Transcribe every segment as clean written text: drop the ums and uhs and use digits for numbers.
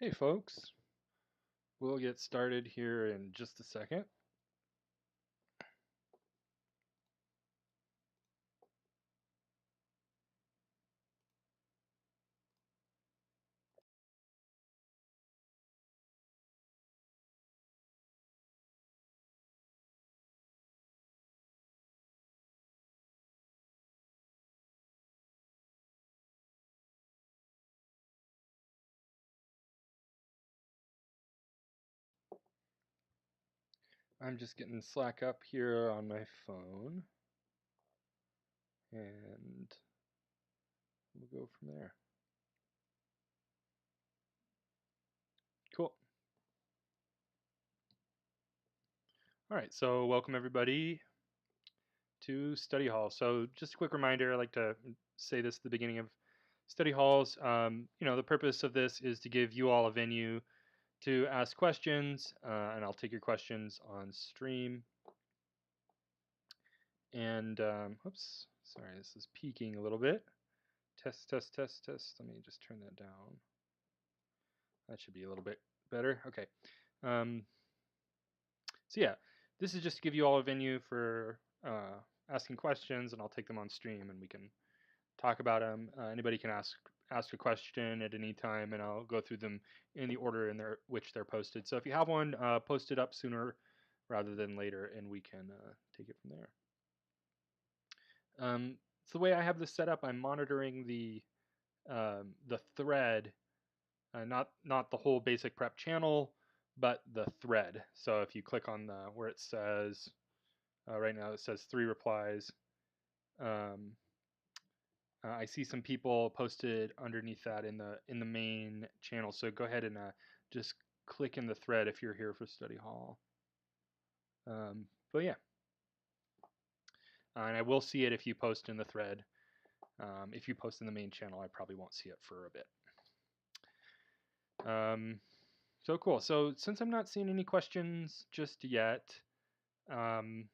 Hey folks, we'll get started here in just a second. I'm just getting Slack up here on my phone, and we'll go from there. Cool. All right, so welcome everybody to study hall. So just a quick reminder, I like to say this at the beginning of study halls. The purpose of this is to give you all a venue to ask questions, and I'll take your questions on stream. And oops, sorry, this is peaking a little bit. Test, test, test, test. Let me just turn that down. That should be a little bit better. Okay. So yeah, this is just to give you all a venue for asking questions, and I'll take them on stream, and we can talk about them. Anybody can ask a question at any time, and I'll go through them in the order in which they're posted. So if you have one, post it up sooner rather than later, and we can take it from there. So the way I have this set up, I'm monitoring the thread, not the whole basic prep channel, but the thread. So if you click on where it says right now, it says 3 replies. I see some people posted underneath that in the main channel. So go ahead and just click in the thread if you're here for study hall. But yeah, and I will see it if you post in the thread. If you post in the main channel, I probably won't see it for a bit. So cool. So since I'm not seeing any questions just yet, I'm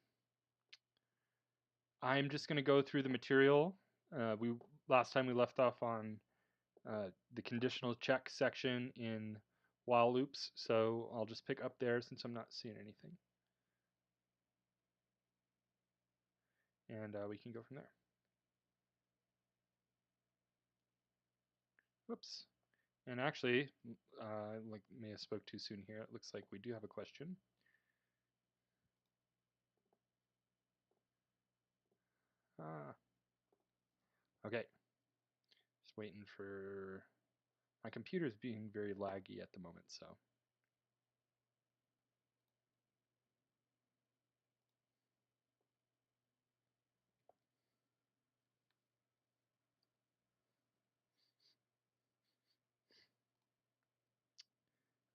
just going to go through the material. Last time we left off on the conditional check section in while loops, so I'll just pick up there since I'm not seeing anything. And we can go from there. Whoops. And actually, may have spoke too soon here. It looks like we do have a question. Okay. Just waiting for my computer's being very laggy at the moment, so.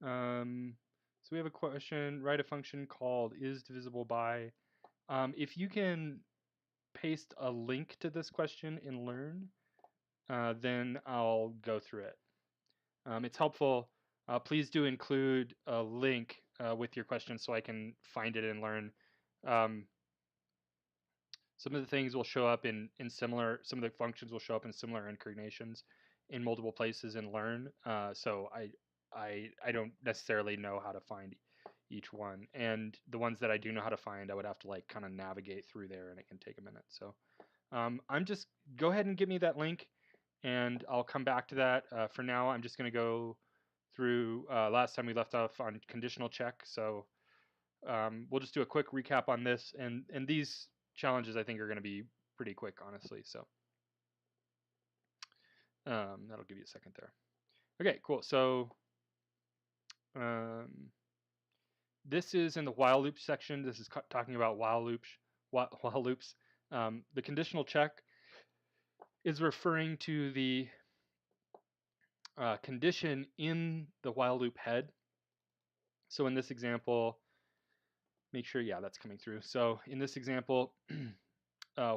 So we have a question, write a function called is divisible by. If you can paste a link to this question in Learn, then I'll go through it. It's helpful. Please do include a link with your question so I can find it and Learn. Some of the things will show up in similar, some of the functions will show up in similar incarnations in multiple places in Learn. So I don't necessarily know how to find each one, and the ones that I do know how to find, I would have to kind of navigate through there, and it can take a minute. So I'm just go ahead and give me that link, and I'll come back to that. For now, I'm just going to go through last time we left off on conditional check. So we'll just do a quick recap on this, and these challenges I think are going to be pretty quick, honestly. So that'll give you a second there. Okay, cool. So this is in the while loop section. This is talking about while loops. The conditional check is referring to the condition in the while loop head. So in this example, make sure, yeah, that's coming through. So in this example,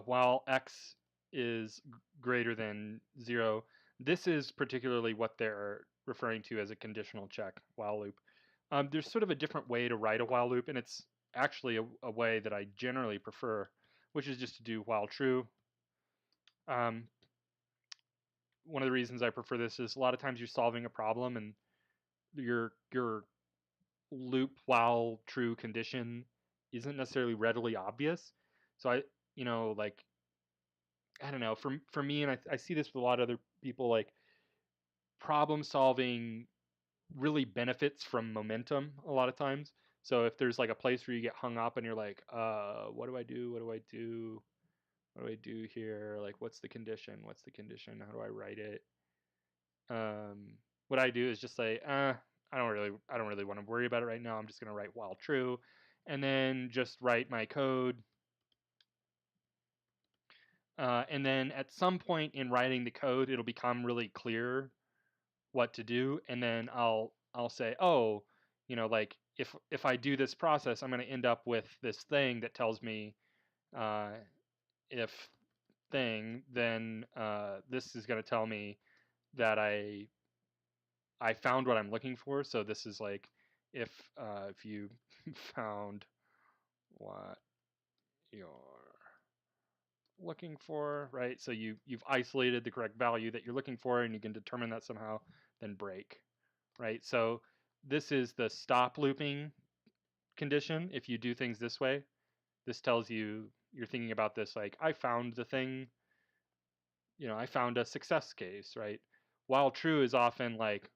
while x is greater than 0, this is particularly what they're referring to as a conditional check while loop. There's sort of a different way to write a while loop, and it's actually a way that I generally prefer, which is just to do while true. One of the reasons I prefer this is a lot of times you're solving a problem and your loop while true condition isn't necessarily readily obvious. So like, I don't know, for me, and I see this with a lot of other people, like, problem solving really benefits from momentum a lot of times. So if there's like a place where you get hung up and you're like, what do I do? What do I do? What do I do here? Like, what's the condition? What's the condition? How do I write it? What I do is just say, I don't really want to worry about it right now. I'm just going to write while true, and then just write my code. And then at some point in writing the code, it'll become really clear what to do, and then I'll say, oh, like, if I do this process, I'm going to end up with this thing that tells me, if thing, then this is going to tell me that I found what I'm looking for. So this is like, if you found what you're looking for, right? So you've isolated the correct value that you're looking for, and you can determine that somehow, then break, right? So this is the stop looping condition. If you do things this way, this tells you you're thinking about this like, I found the thing, I found a success case, right? While true is often like,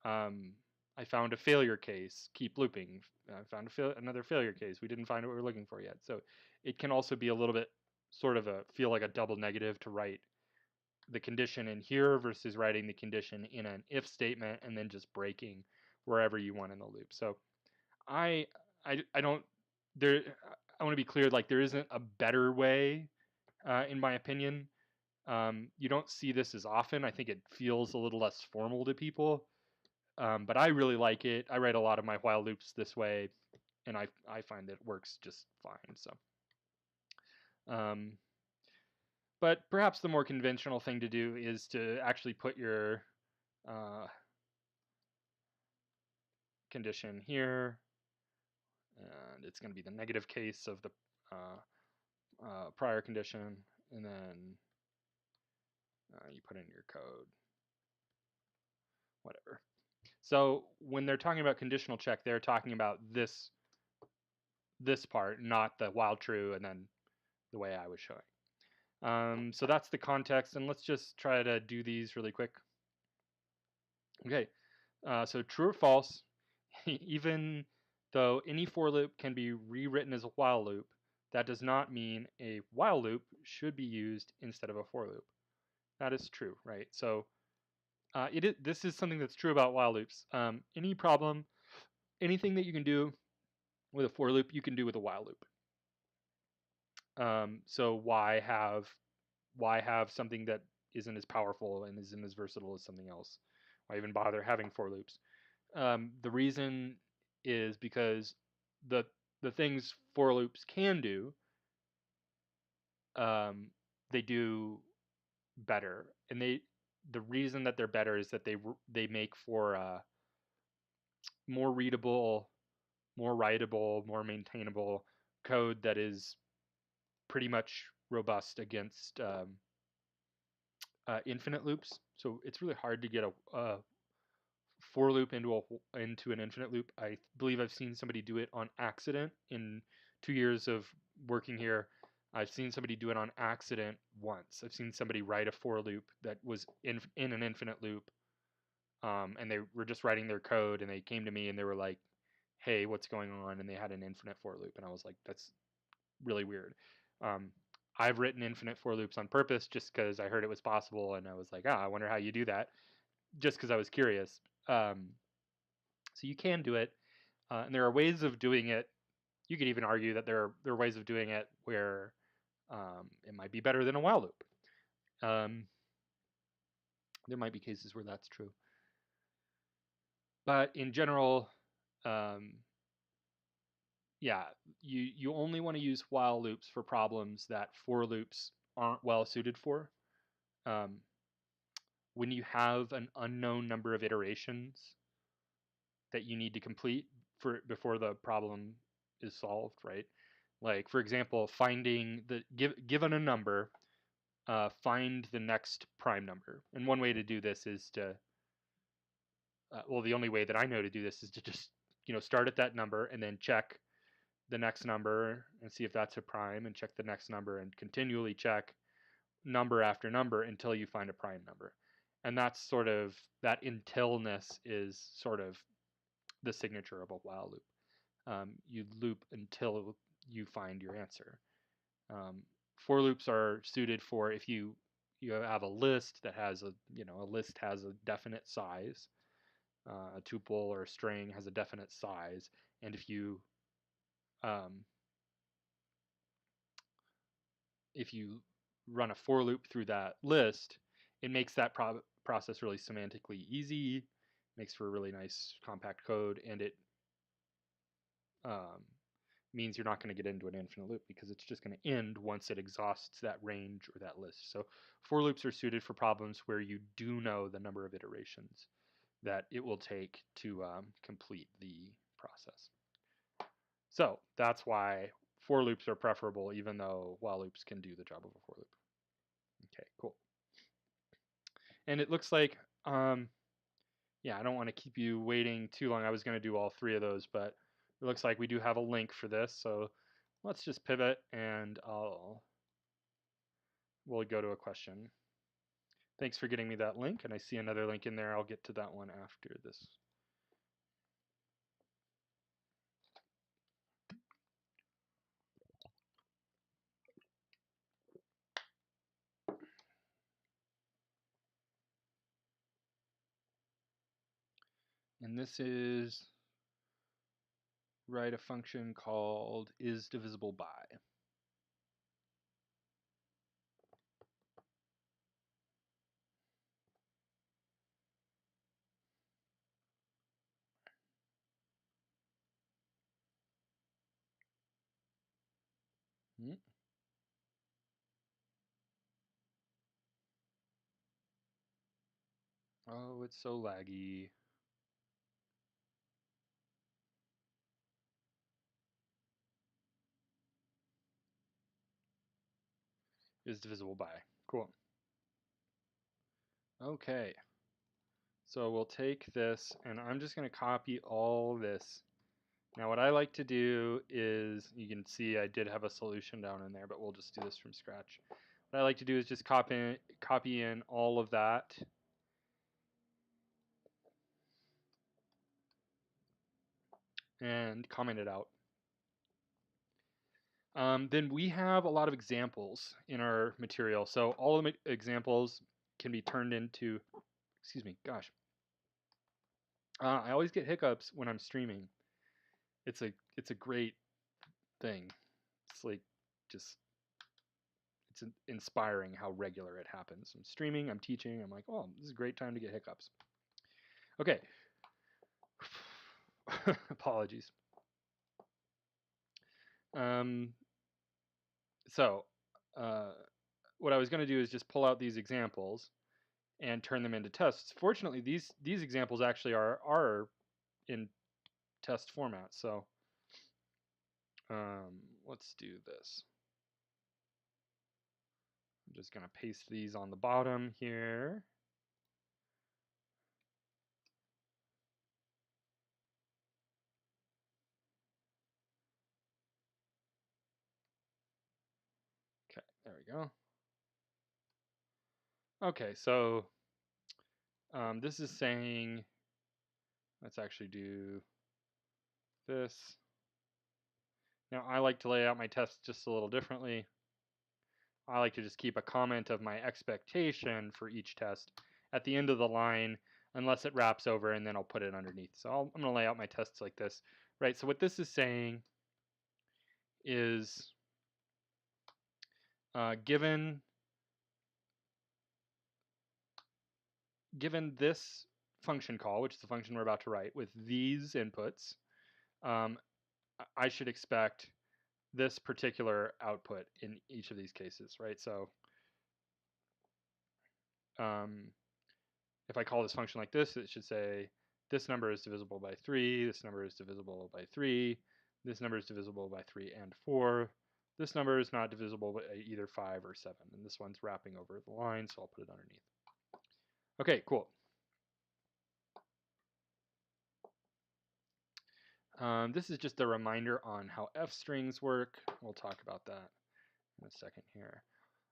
I found a failure case, keep looping. I found another failure case. We didn't find what we were looking for yet. So it can also be a little bit sort of feel like a double negative to write the condition in here versus writing the condition in an if statement and then just breaking wherever you want in the loop. So I don't there. I want to be clear. Like, there isn't a better way, in my opinion. You don't see this as often. I think it feels a little less formal to people. But I really like it. I write a lot of my while loops this way, and I find that it works just fine. So, but perhaps the more conventional thing to do is to actually put your condition here, and it's going to be the negative case of the prior condition, and then you put in your code, whatever. So when they're talking about conditional check, they're talking about this part, not the while true and then the way I was showing. So that's the context, and let's just try to do these really quick. Okay, so true or false, even though any for loop can be rewritten as a while loop, that does not mean a while loop should be used instead of a for loop. That is true, right? So this is something that's true about while loops. Any problem, anything that you can do with a for loop, you can do with a while loop. So why have something that isn't as powerful and isn't as versatile as something else? Why even bother having for loops? The reason is because the things for loops can do, they do better, and the reason that they're better is that they make for more readable, more writable, more maintainable code that is pretty much robust against infinite loops. So it's really hard to get a for loop into an infinite loop. I believe I've seen somebody do it on accident in 2 years of working here. I've seen somebody do it on accident once. I've seen somebody write a for loop that was in an infinite loop, and they were just writing their code, and they came to me and they were like, hey, what's going on? And they had an infinite for loop, and I was like, that's really weird. I've written infinite for loops on purpose just because I heard it was possible, and I was like, I wonder how you do that, just because I was curious. So you can do it, and there are ways of doing it. You could even argue that there are ways of doing it where it might be better than a while loop. There might be cases where that's true. But in general, yeah, you only want to use while loops for problems that for loops aren't well suited for. When you have an unknown number of iterations that you need to complete before the problem is solved, right? Like, for example, finding given a number, find the next prime number. And one way to do this is to well, the only way that I know to do this is to just, start at that number and then check the next number and see if that's a prime, and check the next number and continually check number after number until you find a prime number. And that's sort of, that untilness is sort of the signature of a while loop. You loop until you find your answer. For loops are suited for if you have a list that has a list has a definite size. A tuple or a string has a definite size, and if you run a for loop through that list, it makes that process really semantically easy, makes for a really nice compact code, and it means you're not going to get into an infinite loop because it's just going to end once it exhausts that range or that list. So for loops are suited for problems where you do know the number of iterations that it will take to complete the process. So that's why for loops are preferable, even though while loops can do the job of a for loop. Okay, cool. And it looks like, yeah, I don't want to keep you waiting too long. I was going to do all three of those, but it looks like we do have a link for this. So let's just pivot and we'll go to a question. Thanks for getting me that link, and I see another link in there. I'll get to that one after this. And this is write a function called is divisible by. Oh, it's so laggy. Is divisible by. Cool. Okay. So we'll take this, and I'm just going to copy all this. Now what I like to do is, you can see I did have a solution down in there, but we'll just do this from scratch. What I like to do is just copy in all of that. And comment it out. Then we have a lot of examples in our material. So all of the examples can be turned into, excuse me, gosh. I always get hiccups when I'm streaming. It's a great thing. It's like just, it's inspiring how regular it happens. I'm streaming, I'm teaching, I'm like, oh, this is a great time to get hiccups. Okay. Apologies. So what I was going to do is just pull out these examples and turn them into tests. Fortunately, these examples actually are in test format. So let's do this. I'm just going to paste these on the bottom here. Okay, there we go. Okay, so this is saying, let's actually do this. Now I like to lay out my tests just a little differently. I like to just keep a comment of my expectation for each test at the end of the line, unless it wraps over, and then I'll put it underneath. So I'm going to lay out my tests like this, right? So what this is saying is given this function call, which is the function we're about to write, with these inputs, I should expect this particular output in each of these cases, right? So if I call this function like this, it should say this number is divisible by 3, this number is divisible by 3, this number is divisible by 3 and 4, this number is not divisible by either 5 or 7, and this one's wrapping over the line, so I'll put it underneath. Okay, cool. This is just a reminder on how F strings work. We'll talk about that in a second here.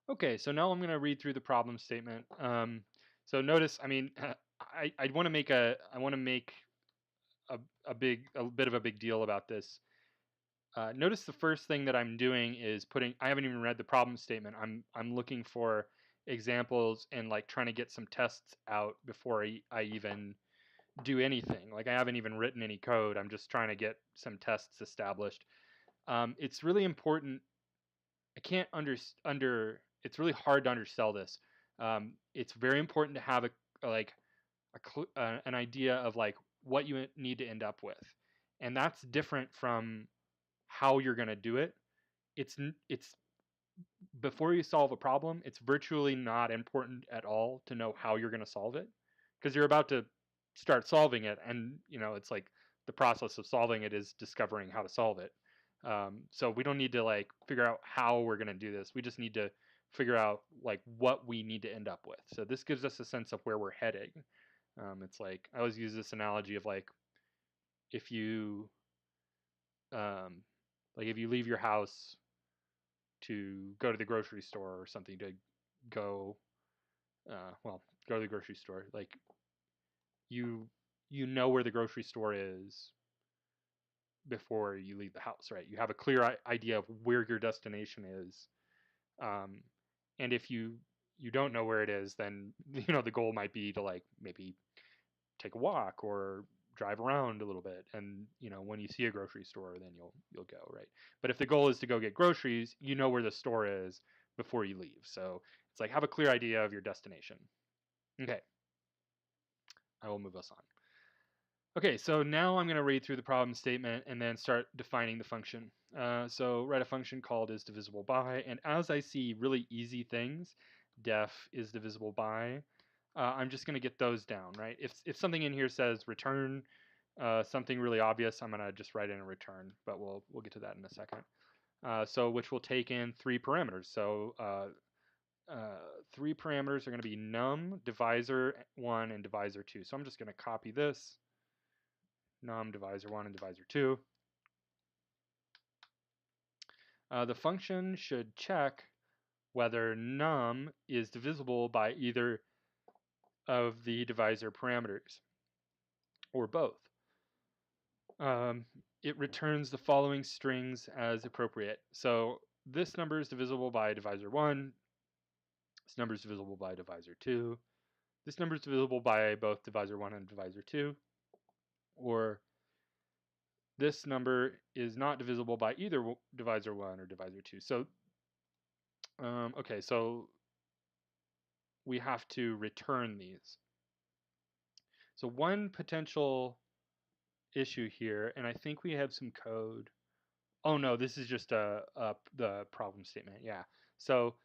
Okay, so now I'm going to read through the problem statement. So notice, I mean, I want to make a bit of a big deal about this. Notice the first thing that I'm doing is I haven't even read the problem statement. I'm looking for examples and like trying to get some tests out before I even do anything. Like I haven't even written any code. I'm just trying to get some tests established. It's really important. I can't it's really hard to undersell this. It's very important to have an idea of like what you need to end up with, and that's different from how you're going to do it. It's before you solve a problem, it's virtually not important at all to know how you're going to solve it, because you're about to start solving it, and it's like the process of solving it is discovering how to solve it. So we don't need to like figure out how we're going to do this. We just need to figure out like what we need to end up with. So this gives us a sense of where we're heading. It's like I always use this analogy of like if you if you leave your house to go to the grocery store or something to go go to the grocery store, like you know where the grocery store is before you leave the house, right? You have a clear idea of where your destination is, and if you don't know where it is, then the goal might be to like maybe take a walk or drive around a little bit, and when you see a grocery store, then you'll go, right? But if the goal is to go get groceries, you know where the store is before you leave. So it's like have a clear idea of your destination. Okay, I will move us on. Okay, so now I'm going to read through the problem statement and then start defining the function. So write a function called is divisible by, and as I see really easy things, def is divisible by, I'm just going to get those down, right? If something in here says return something really obvious, I'm going to just write in a return, but we'll get to that in a second. So which will take in 3 parameters. So 3 parameters are going to be num, divisor 1, and divisor 2. So I'm just going to copy this. Num, divisor 1, and divisor 2. The function should check whether num is divisible by either of the divisor parameters or both. It returns the following strings as appropriate. So this number is divisible by divisor 1. This number is divisible by divisor 2. This number is divisible by both divisor 1 and divisor 2. Or this number is not divisible by either divisor 1 or divisor 2. So, okay, so we have to return these. So one potential issue here, and I think we have some code. Oh no, this is just the problem statement. Yeah. So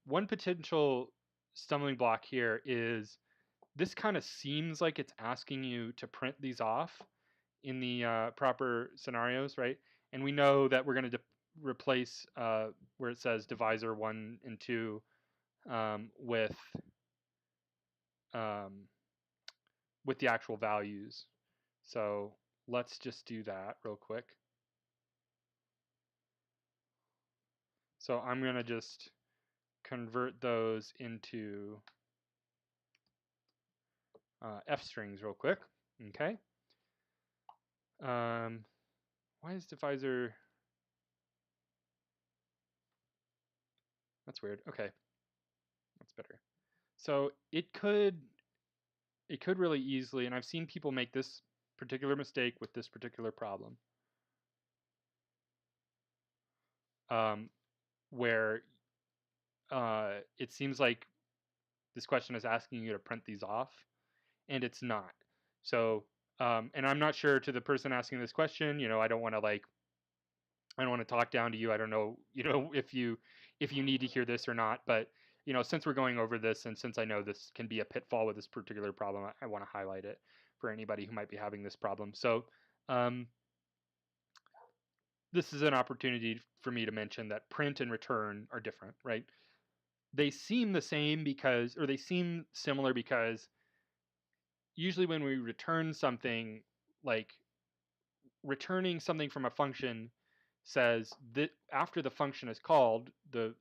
one potential stumbling block here is this kind of seems like it's asking you to print these off in the proper scenarios, right? And we know that we're going to replace where it says divisor 1 and 2 with the actual values. So let's just do that real quick. So I'm going to just convert those into F strings real quick. Okay. Why is divisor? That's weird. Okay, that's better. So it could really easily, and I've seen people make this particular mistake with this particular problem, where it seems like this question is asking you to print these off, and it's not. So, and I'm not sure to the person asking this question, I don't want to talk down to you. I don't know, if you need to hear this or not, but since we're going over this, and since I know this can be a pitfall with this particular problem, I want to highlight it for anybody who might be having this problem. So this is an opportunity for me to mention that print and return are different, right? They seem the same or they seem similar because usually when we return something, like returning something from a function says that after the function is called, the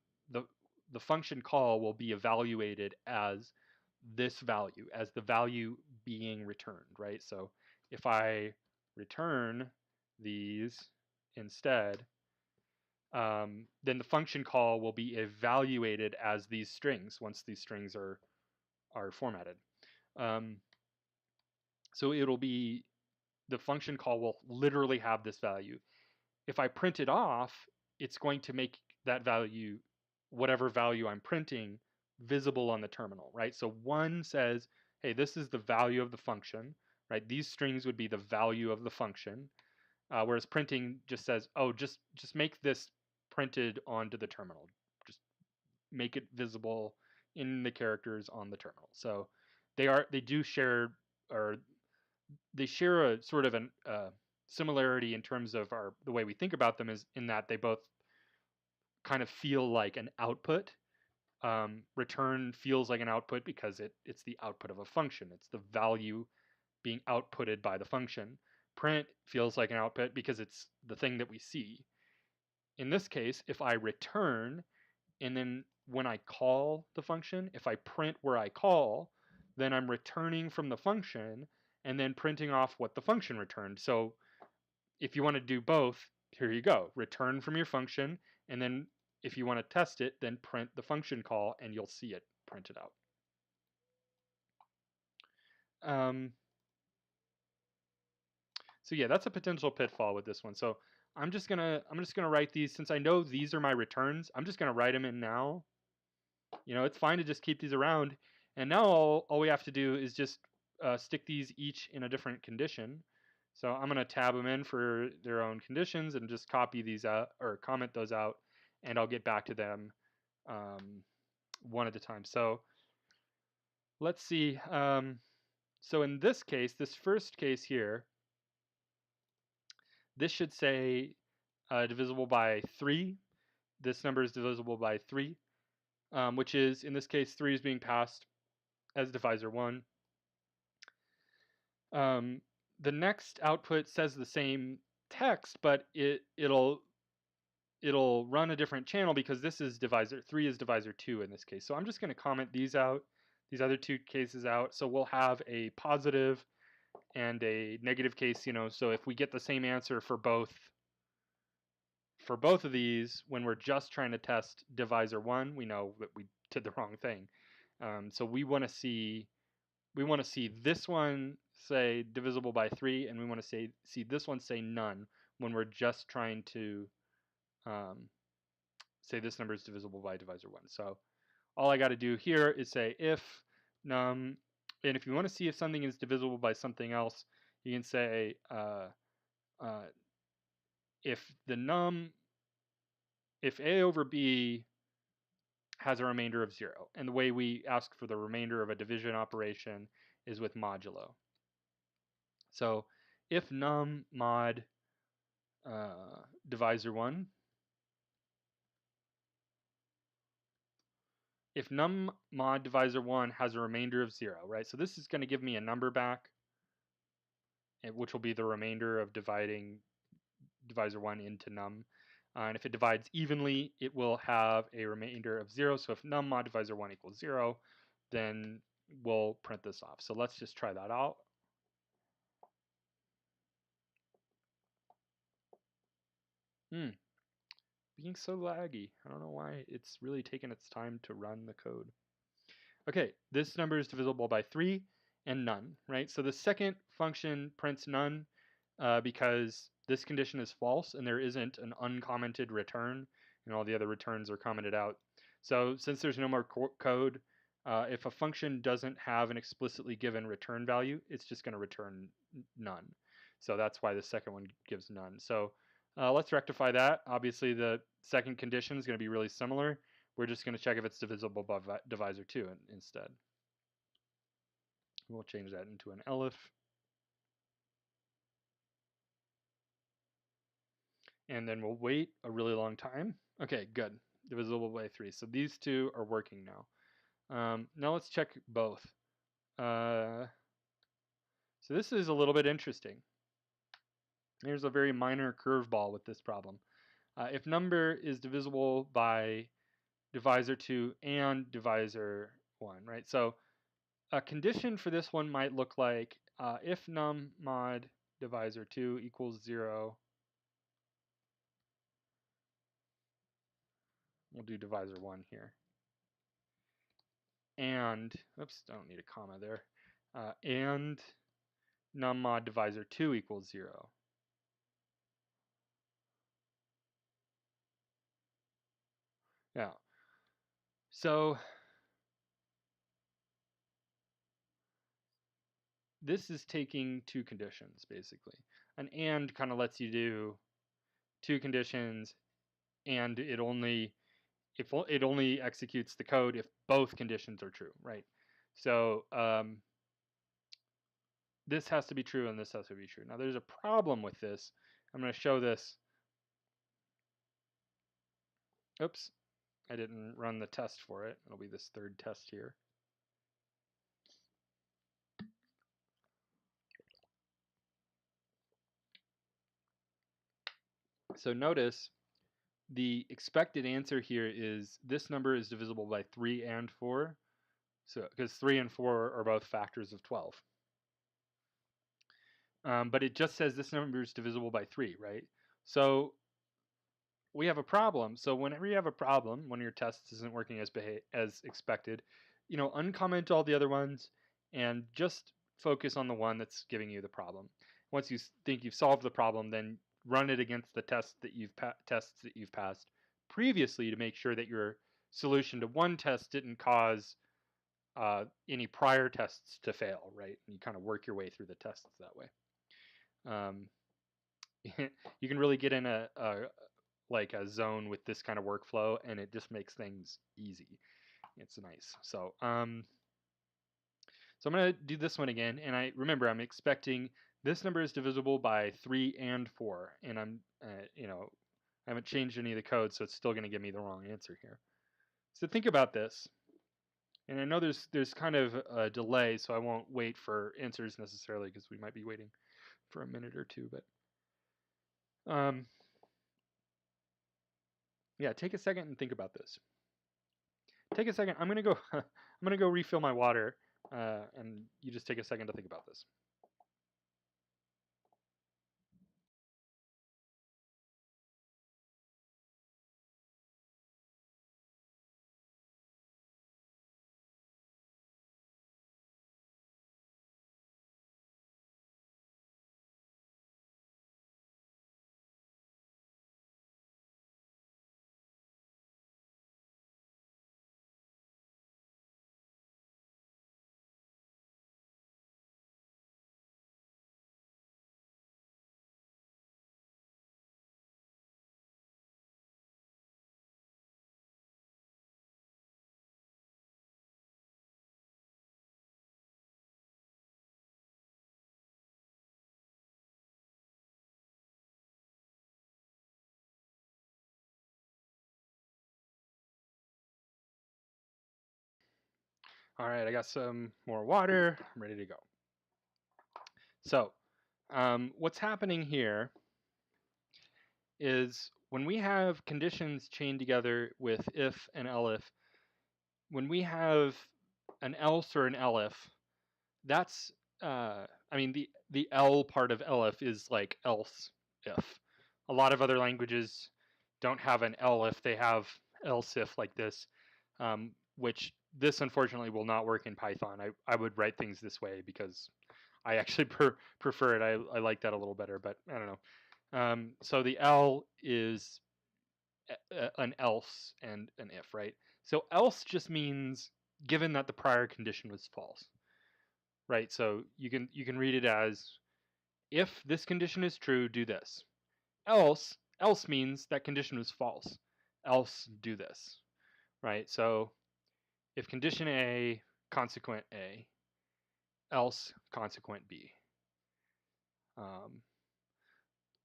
function call will be evaluated as this value, as the value being returned, right? So if I return these instead, then the function call will be evaluated as these strings once these strings are formatted. So it'll be, the function call will literally have this value. If I print it off, it's going to make that value, whatever value I'm printing, visible on the terminal, right? So 1 says, hey, this is the value of the function, right? These strings would be the value of the function, whereas printing just says, oh, just make this printed onto the terminal. Just make it visible in the characters on the terminal. So they do share, or they share a sort of an similarity in terms of the way we think about them, is in that they both kind of feel like an output. Return feels like an output because it's the output of a function. It's the value being outputted by the function. Print feels like an output because it's the thing that we see. In this case, if I return, and then when I call the function, if I print where I call, then I'm returning from the function and then printing off what the function returned. So if you want to do both, here you go. Return from your function, and then if you want to test it, then print the function call, and you'll see it printed out. So yeah, that's a potential pitfall with this one. So I'm just gonna write these, since I know these are my returns. I'm just gonna write them in now. You know, it's fine to just keep these around. And now all we have to do is just stick these each in a different condition. So I'm going to tab them in for their own conditions and just copy these out, or comment those out, and I'll get back to them one at a time. So let's see. So in this case, this first case here, this should say divisible by 3. This number is divisible by 3. Which is, in this case, 3 is being passed as divisor 1. The next output says the same text, but it'll run a different channel because this is divisor 3 is divisor 2 in this case. So I'm just going to comment these out, these other two cases out. So we'll have a positive and a negative case. You know, so if we get the same answer for both of these, when we're just trying to test divisor 1, we know that we did the wrong thing. So we want to see this one say divisible by 3, and we want to see this one say none when we're just trying to say this number is divisible by divisor 1. So all I got to do here is say if num, and if you want to see if something is divisible by something else, you can say if a over b has a remainder of 0. And the way we ask for the remainder of a division operation is with modulo. So if num mod divisor 1, if num mod divisor 1 has a remainder of 0, right? So this is going to give me a number back, which will be the remainder of dividing divisor 1 into num. And if it divides evenly, it will have a remainder of 0. So if num mod divisor 1 equals 0, then we'll print this off. So let's just try that out. Being so laggy. I don't know why it's really taken its time to run the code. Okay, this number is divisible by 3 and none, right? So the second function prints none because this condition is false and there isn't an uncommented return, and all the other returns are commented out. So since there's no more code, if a function doesn't have an explicitly given return value, it's just going to return none. So that's why the second one gives none. So let's rectify that. Obviously, the second condition is going to be really similar. We're just going to check if it's divisible by divisor 2 instead. We'll change that into an elif. And then we'll wait a really long time. Okay, good. Divisible by 3. So these two are working now. Now let's check both. So this is a little bit interesting. Here's a very minor curveball with this problem. If number is divisible by divisor 2 and divisor 1, right? So a condition for this one might look like if num mod divisor 2 equals 0, we'll do divisor 1 here. And, oops, don't need a comma there. And num mod divisor 2 equals 0. Yeah. So this is taking two conditions, basically. An and kind of lets you do two conditions, and it only executes the code if both conditions are true, right? So this has to be true and this has to be true. Now there's a problem with this. I'm going to show this. Oops, I didn't run the test for it. It'll be this third test here. So notice the expected answer here is this number is divisible by 3 and 4. So because 3 and 4 are both factors of 12. But it just says this number is divisible by 3, right? So we have a problem. So whenever you have a problem, when your test isn't working as expected, uncomment all the other ones and just focus on the one that's giving you the problem. Once you think you've solved the problem, then run it against the tests that you've passed previously to make sure that your solution to one test didn't cause any prior tests to fail, right? And you kind of work your way through the tests that way. You can really get in a zone with this kind of workflow, and it just makes things easy. It's nice. So I'm going to do this one again, and I'm expecting this number is divisible by 3 and 4, and I'm I haven't changed any of the code, so it's still going to give me the wrong answer here. So think about this. And I know there's kind of a delay, so I won't wait for answers necessarily because we might be waiting for a minute or two, but yeah, take a second and think about this. Take a second. I'm gonna go. I'm gonna go refill my water, and you just take a second to think about this. All right, I got some more water. I'm ready to go. So, what's happening here is when we have conditions chained together with if and elif, when we have an else or an elif, that's the L part of elif is like else if. A lot of other languages don't have an elif; they have else if like this, which this unfortunately will not work in Python. I would write things this way because I actually prefer it. I like that a little better, but I don't know. So the L is an else and an if, right? So else just means given that the prior condition was false, right? So you can read it as if this condition is true, do this. Else means that condition was false. Else do this, right? So if condition A, consequent A, else consequent B.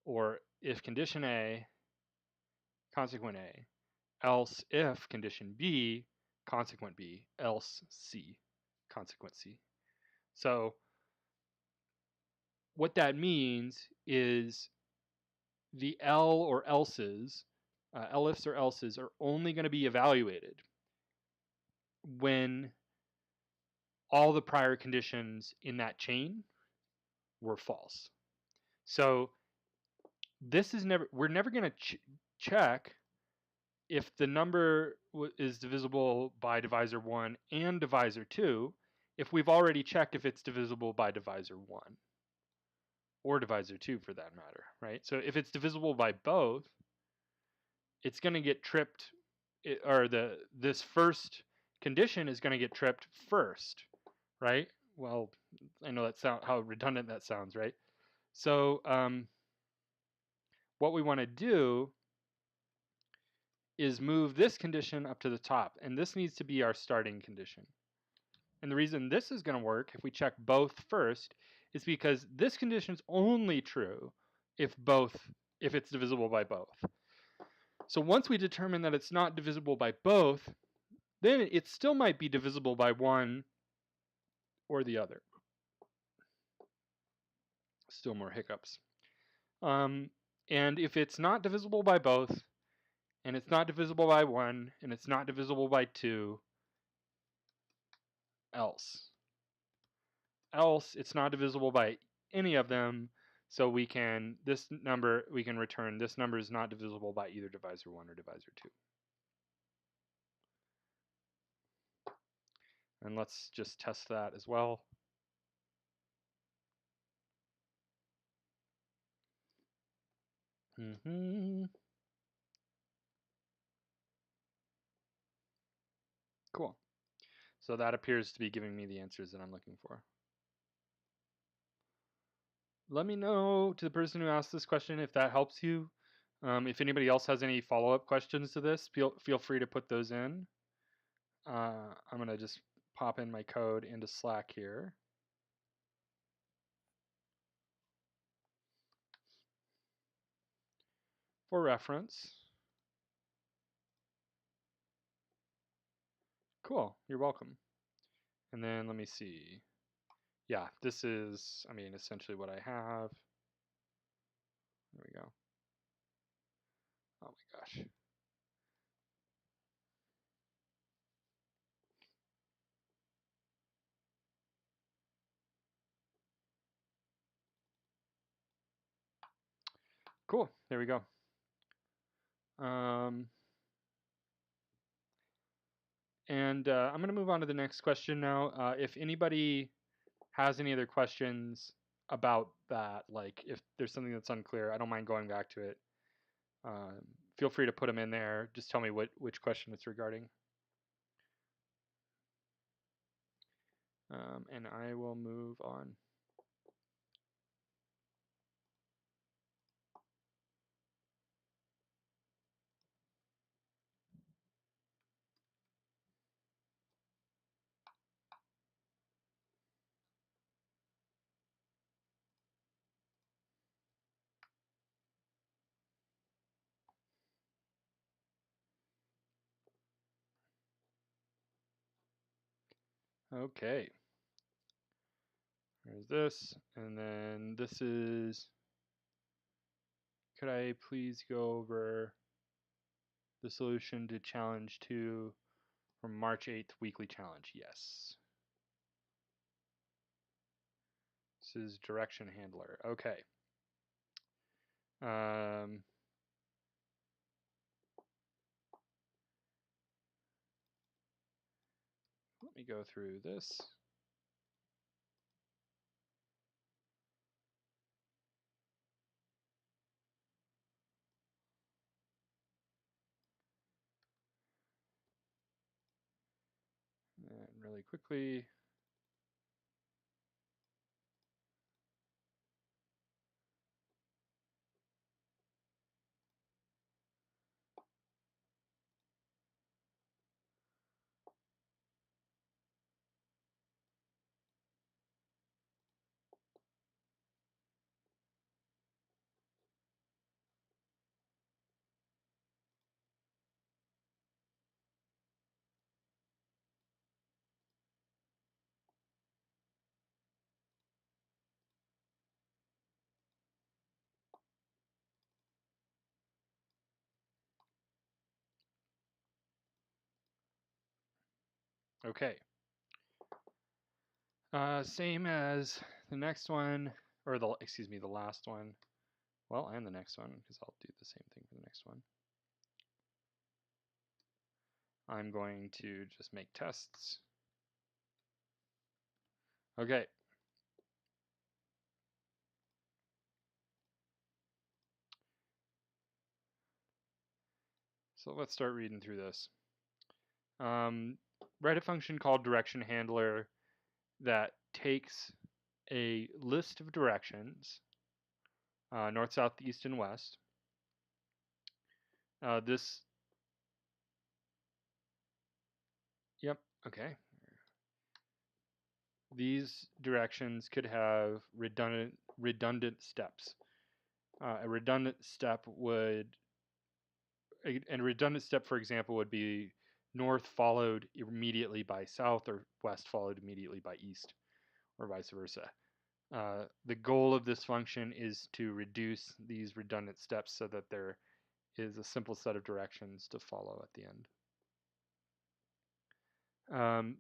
Or if condition A, consequent A, else if condition B, consequent B, else C, consequent C. So what that means is the L or else's, elifs or else's are only going to be evaluated when all the prior conditions in that chain were false. So this is we're never going to check if the number is divisible by divisor 1 and divisor 2 if we've already checked if it's divisible by divisor 1 or divisor 2 for that matter, right? So if it's divisible by both, it's going to get tripped, or this first condition is going to get tripped first, right? Well, I know how redundant that sounds, right? So what we want to do is move this condition up to the top, and this needs to be our starting condition. And the reason this is going to work if we check both first is because this condition is only true if it's divisible by both. So once we determine that it's not divisible by both, then it still might be divisible by one or the other. Still more hiccups. And if it's not divisible by both, and it's not divisible by 1, and it's not divisible by 2, else it's not divisible by any of them, so we can return this number is not divisible by either divisor 1 or divisor 2. And let's just test that as well. Cool. So that appears to be giving me the answers that I'm looking for. Let me know, to the person who asked this question, if that helps you. If anybody else has any follow-up questions to this, feel free to put those in. I'm going to just pop in my code into Slack here. For reference. Cool, you're welcome. And then let me see. Yeah, this is, essentially what I have. There we go. Oh my gosh. Cool, there we go. And I'm going to move on to the next question now. If anybody has any other questions about that, like if there's something that's unclear, I don't mind going back to it. Feel free to put them in there. Just tell me which question it's regarding. And I will move on. Okay. There's this, and then this is, could I please go over the solution to challenge 2 from March 8th weekly challenge? Yes. This is direction handler. Okay. Let me go through this. And really quickly. Okay. Same as the next one, or the last one. Well, and the next one, because I'll do the same thing for the next one. I'm going to just make tests. Okay. So let's start reading through this. Write a function called direction handler that takes a list of directions, north, south, east, and west. Yep, okay. These directions could have redundant steps. A redundant step, for example, would be north followed immediately by south, or west followed immediately by east, or vice versa. The goal of this function is to reduce these redundant steps so that there is a simple set of directions to follow at the end.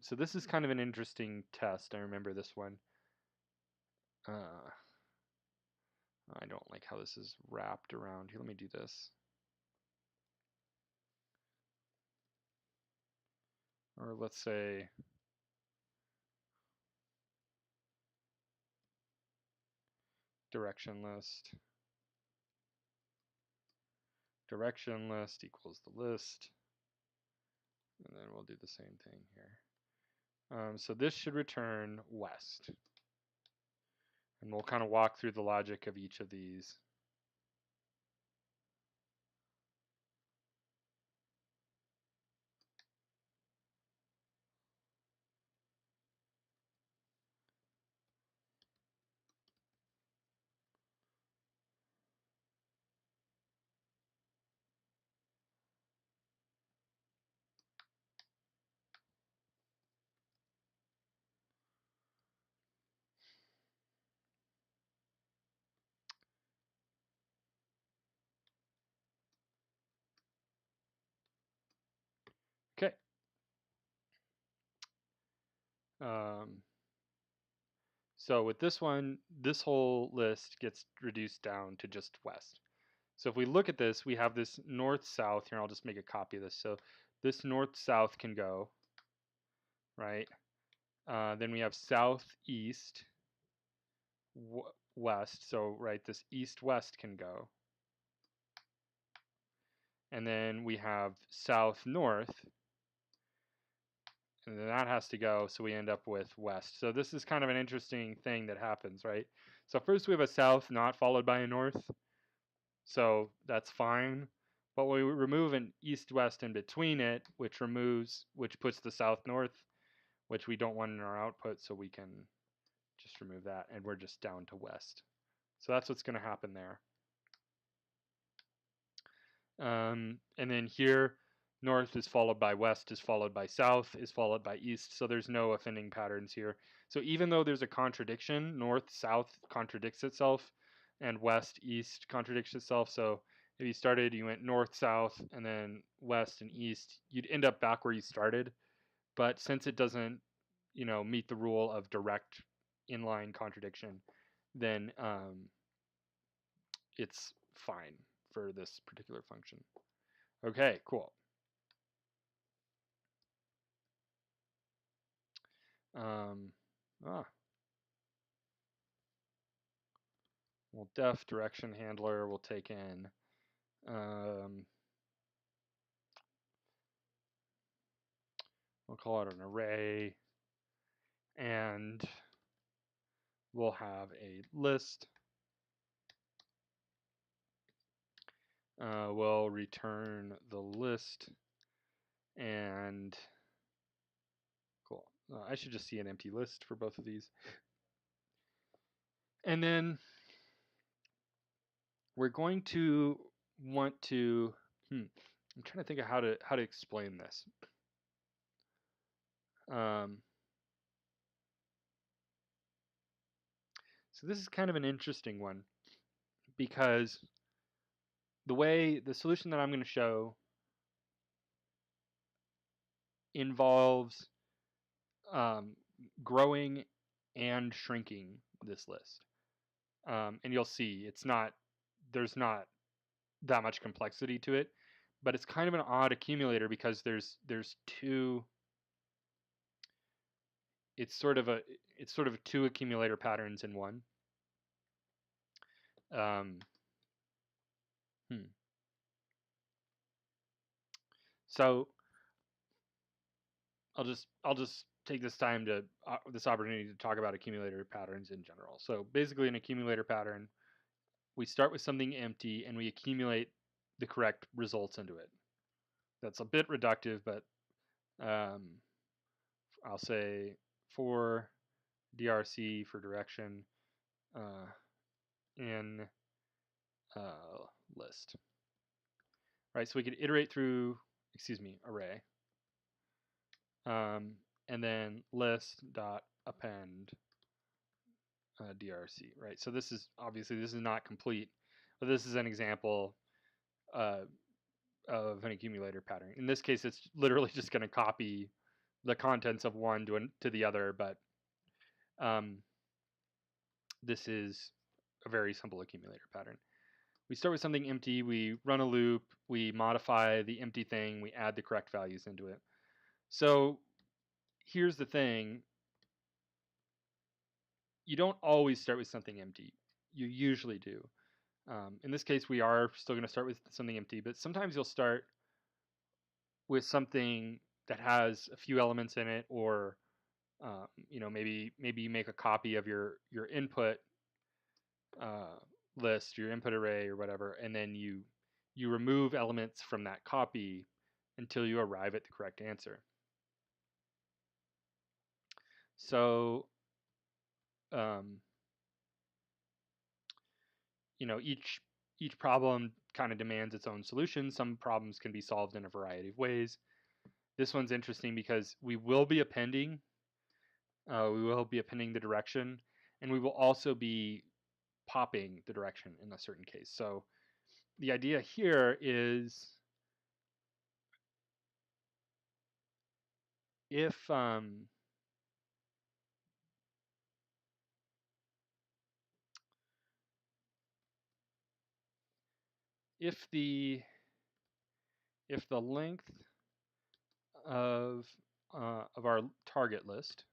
So this is kind of an interesting test. I remember this one. I don't like how this is wrapped around here. Let me do this. Or let's say direction list. Direction list equals the list. And then we'll do the same thing here. So this should return west. And we'll kind of walk through the logic of each of these. Okay. So with this one, this whole list gets reduced down to just west. So if we look at this, we have this north-south here. I'll just make a copy of this. So this north-south can go, right? Then we have south-east, west. So right, this east-west can go. And then we have south-north, and then that has to go, so we end up with west. So this is kind of an interesting thing that happens, right? So first we have a south not followed by a north, so that's fine. But we remove an east-west in between it, which puts the south-north, which we don't want in our output, so we can just remove that, and we're just down to west. So that's what's going to happen there. And then here, north is followed by west, is followed by south, is followed by east, so there's no offending patterns here. So even though there's a contradiction, north, south contradicts itself, and west, east contradicts itself. So if you went north, south, and then west and east, you'd end up back where you started. But since it doesn't, meet the rule of direct inline contradiction, then it's fine for this particular function. Okay, cool. Well, def direction handler will take in we'll call it an array, and we'll have a list. We'll return the list, and cool. I should just see an empty list for both of these. And then we're going to want to, I'm trying to think of how to explain this. So this is kind of an interesting one, because the solution that I'm going to show involves growing and shrinking this list. And you'll see there's not that much complexity to it, but it's kind of an odd accumulator because there's two. It's sort of two accumulator patterns in one. So I'll just take this time to this opportunity to talk about accumulator patterns in general. So basically, an accumulator pattern, we start with something empty and we accumulate the correct results into it. That's a bit reductive, but I'll say for DRC for direction in list. Right, so we could iterate through, array, and then list dot append DRC. Right, so this is not complete, but this is an example of an accumulator pattern. In this case, it's literally just going to copy the contents of one to the other, but this is a very simple accumulator pattern. We start with something empty, we run a loop, we modify the empty thing, we add the correct values into it. So here's the thing. You don't always start with something empty. You usually do. In this case, we are still going to start with something empty, but sometimes you'll start with something that has a few elements in it, or maybe you make a copy of your input list, your input array or whatever, and then you remove elements from that copy until you arrive at the correct answer. So each problem kind of demands its own solution. Some problems can be solved in a variety of ways. This one's interesting because we will be appending the direction, and we will also be popping the direction in a certain case. So the idea here is if the length of our target list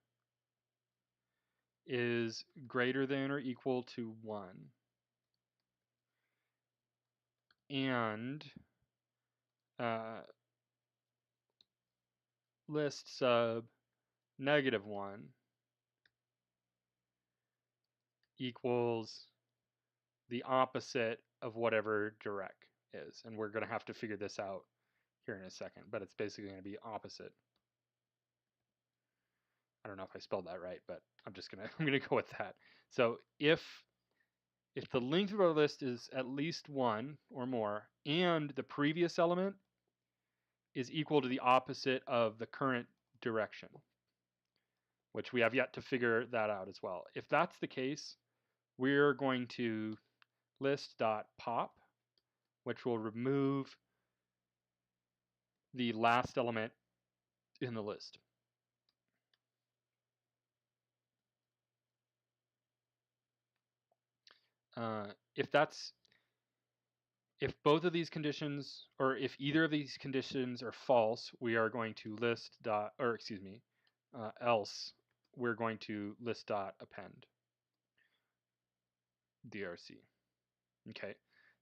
is greater than or equal to 1, and list sub -1 equals the opposite of whatever direct is. And we're going to have to figure this out here in a second, but it's basically going to be opposite. I don't know if I spelled that right, but I'm going to go with that. So if the length of our list is at least 1 or more, and the previous element is equal to the opposite of the current direction, which we have yet to figure that out as well. If that's the case, we're going to list.pop, which will remove the last element in the list. If both of these conditions, or if either of these conditions are false, we are going to else we're going to list.append DRC. Okay,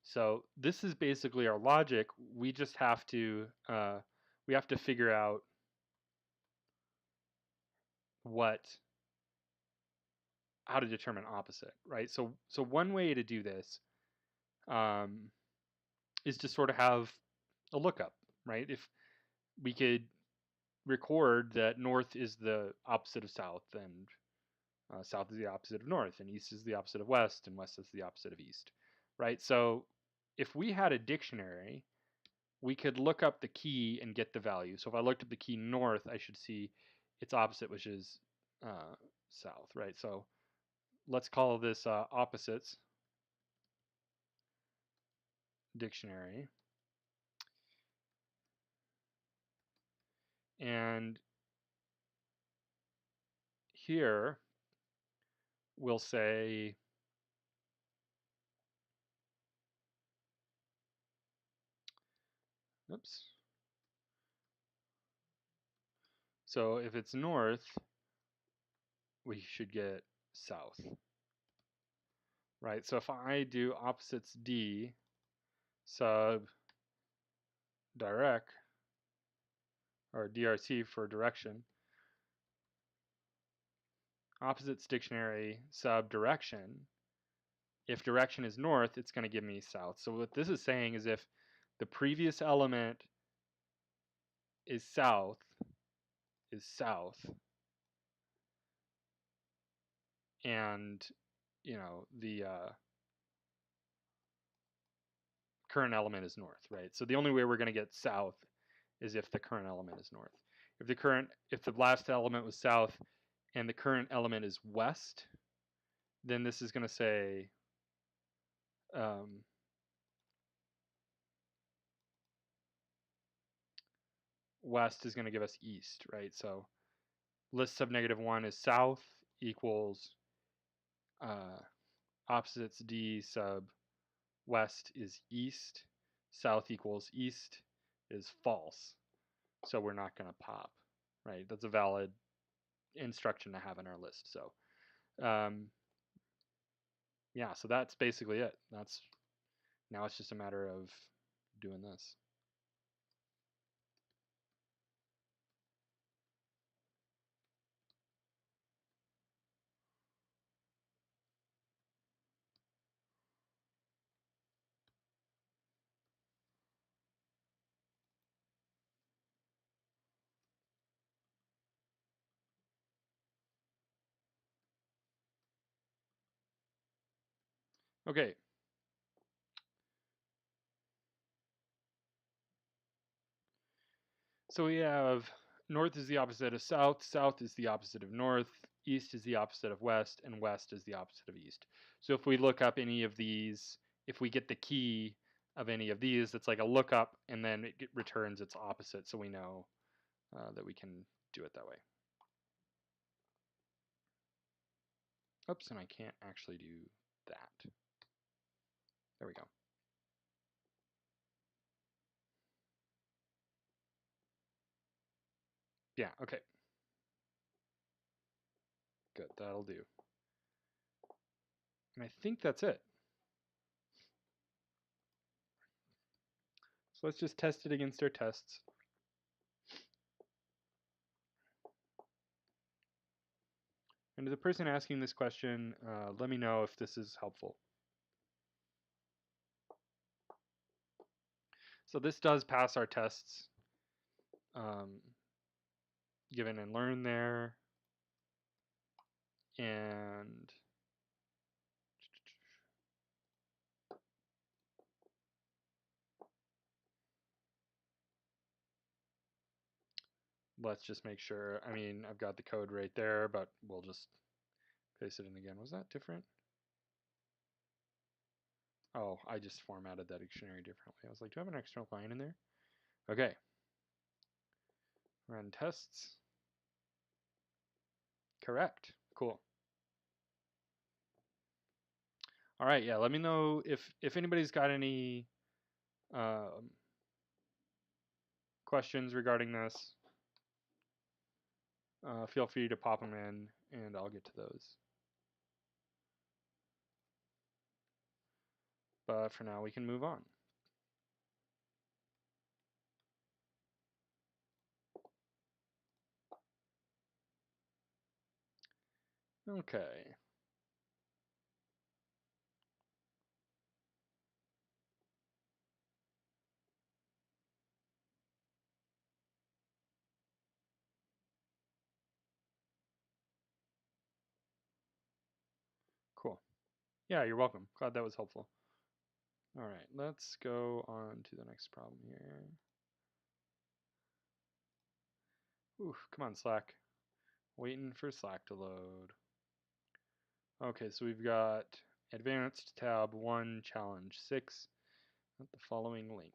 so this is basically our logic. We just have to figure out how to determine opposite, right? So one way to do this is to sort of have a lookup, right? If we could record that north is the opposite of south, and south is the opposite of north, and east is the opposite of west, and west is the opposite of east, right? So if we had a dictionary, we could look up the key and get the value. So if I looked up the key north, I should see its opposite, which is south, right? So let's call this opposites dictionary. And here we'll say oops. So if it's north, we should get south, right? So if I do opposites D sub direct, or DRC for direction, opposites dictionary sub direction, if direction is north, it's going to give me south. So what this is saying is if the previous element is south, and you know the current element is north, right? So the only way we're going to get south is if the current element is north. If the last element was south and the current element is west, then this is going to say west is going to give us east, right? So list sub -1 is south equals opposites D sub west is east, south equals east is false. So we're not going to pop, right? That's a valid instruction to have in our list. So yeah, so that's basically it. Now it's just a matter of doing this. Okay. So we have north is the opposite of south, south is the opposite of north, east is the opposite of west, and west is the opposite of east. So if we look up any of these, if we get the key of any of these, it's like a lookup, and then it returns its opposite, so we know that we can do it that way. Oops, and I can't actually do that. There we go. Yeah, okay. Good, that'll do. And I think that's it. So let's just test it against our tests. And to the person asking this question, let me know if this is helpful. So this does pass our tests, given and learn there. And let's just make sure. I mean, I've got the code right there, but we'll just paste it in again. Was that different? Oh, I just formatted that dictionary differently. I was like, do I have an external line in there? Okay. Run tests. Correct. Cool. All right, yeah, let me know if anybody's got any questions regarding this. Feel free to pop them in, and I'll get to those. But for now, we can move on. Okay. Cool. Yeah, you're welcome. Glad that was helpful. All right, let's go on to the next problem here. Ooh, come on, Slack. Waiting for Slack to load. Okay, so we've got Advanced Tab 1, Challenge 6 at the following link.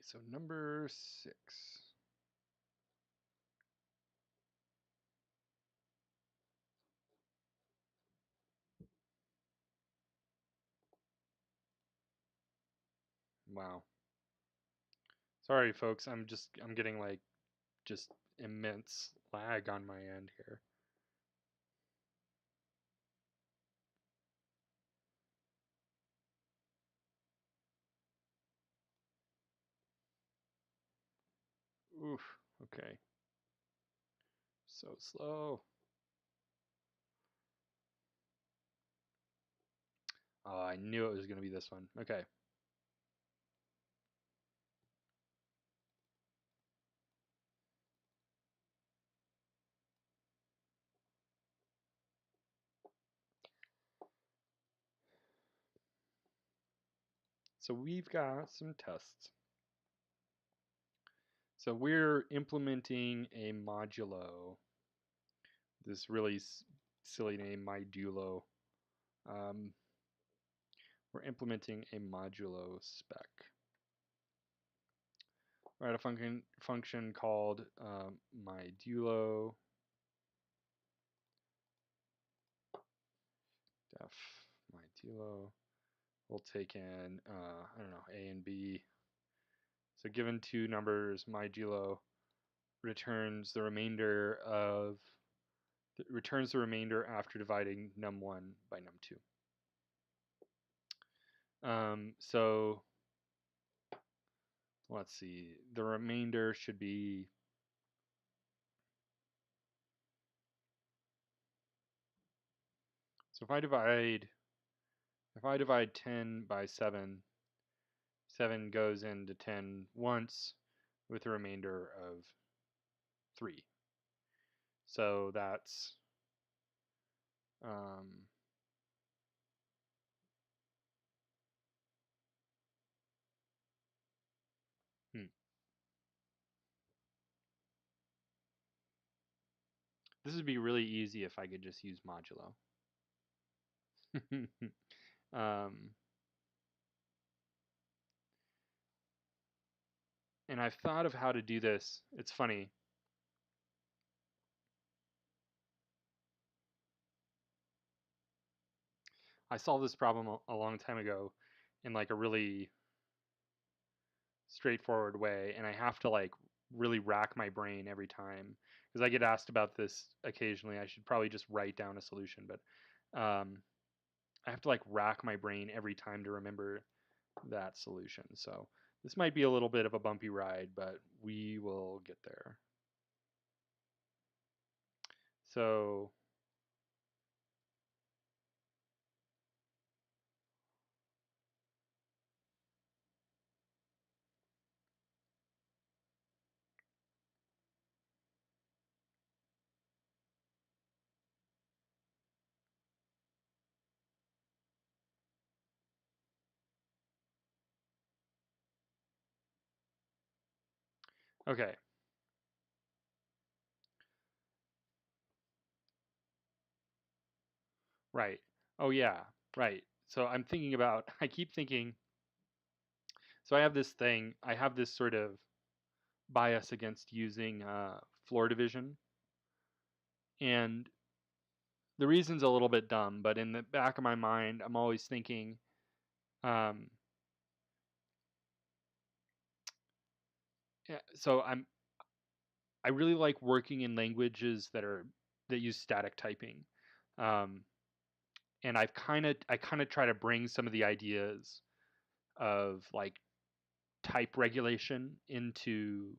so number 6. Wow. Sorry, folks. I'm getting like just immense lag on my end here. Oof. Okay. So slow. Oh, I knew it was going to be this one. Okay. So we've got some tests. So we're implementing a modulo. This really silly name, modulo. We're implementing a modulo spec. We're at a function called modulo def modulo. We'll take in I don't know, a and b. So given two numbers, modulo returns the remainder after dividing num1 by num2. So let's see, the remainder should be, so if I divide 10 by 7, 7 goes into 10 once with a remainder of 3. So that's this would be really easy if I could just use modulo. And I've thought of how to do this. It's funny. I solved this problem a long time ago in like a really straightforward way, and I have to like really rack my brain every time because I get asked about this occasionally. I should probably just write down a solution, but I have to like rack my brain every time to remember that solution. So this might be a little bit of a bumpy ride, but we will get there. So okay. Right. Oh yeah, right. So I'm thinking about, I keep thinking, so I have this sort of bias against using floor division. And the reason's a little bit dumb, but in the back of my mind, I'm always thinking, so I really like working in languages that use static typing. And I kind of try to bring some of the ideas of like type regulation into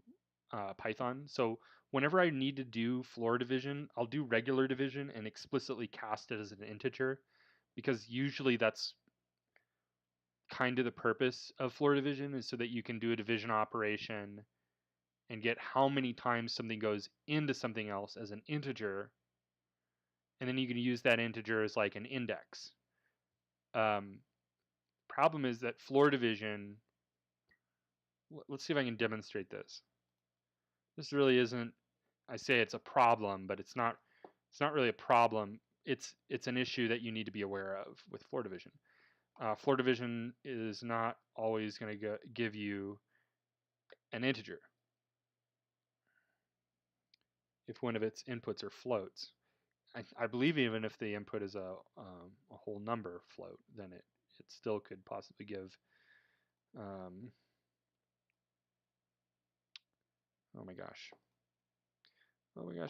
Python. So whenever I need to do floor division, I'll do regular division and explicitly cast it as an integer, because usually that's kind of the purpose of floor division, is so that you can do a division operation and get how many times something goes into something else as an integer, and then you can use that integer as like an index. Problem is that floor division, let's see if I can demonstrate this. This really isn't, I say it's a problem, but it's not really a problem. It's an issue that you need to be aware of with floor division. Floor division is not always going to give you an integer if one of its inputs are floats. I believe even if the input is a whole number float, then it still could possibly give. Oh my gosh,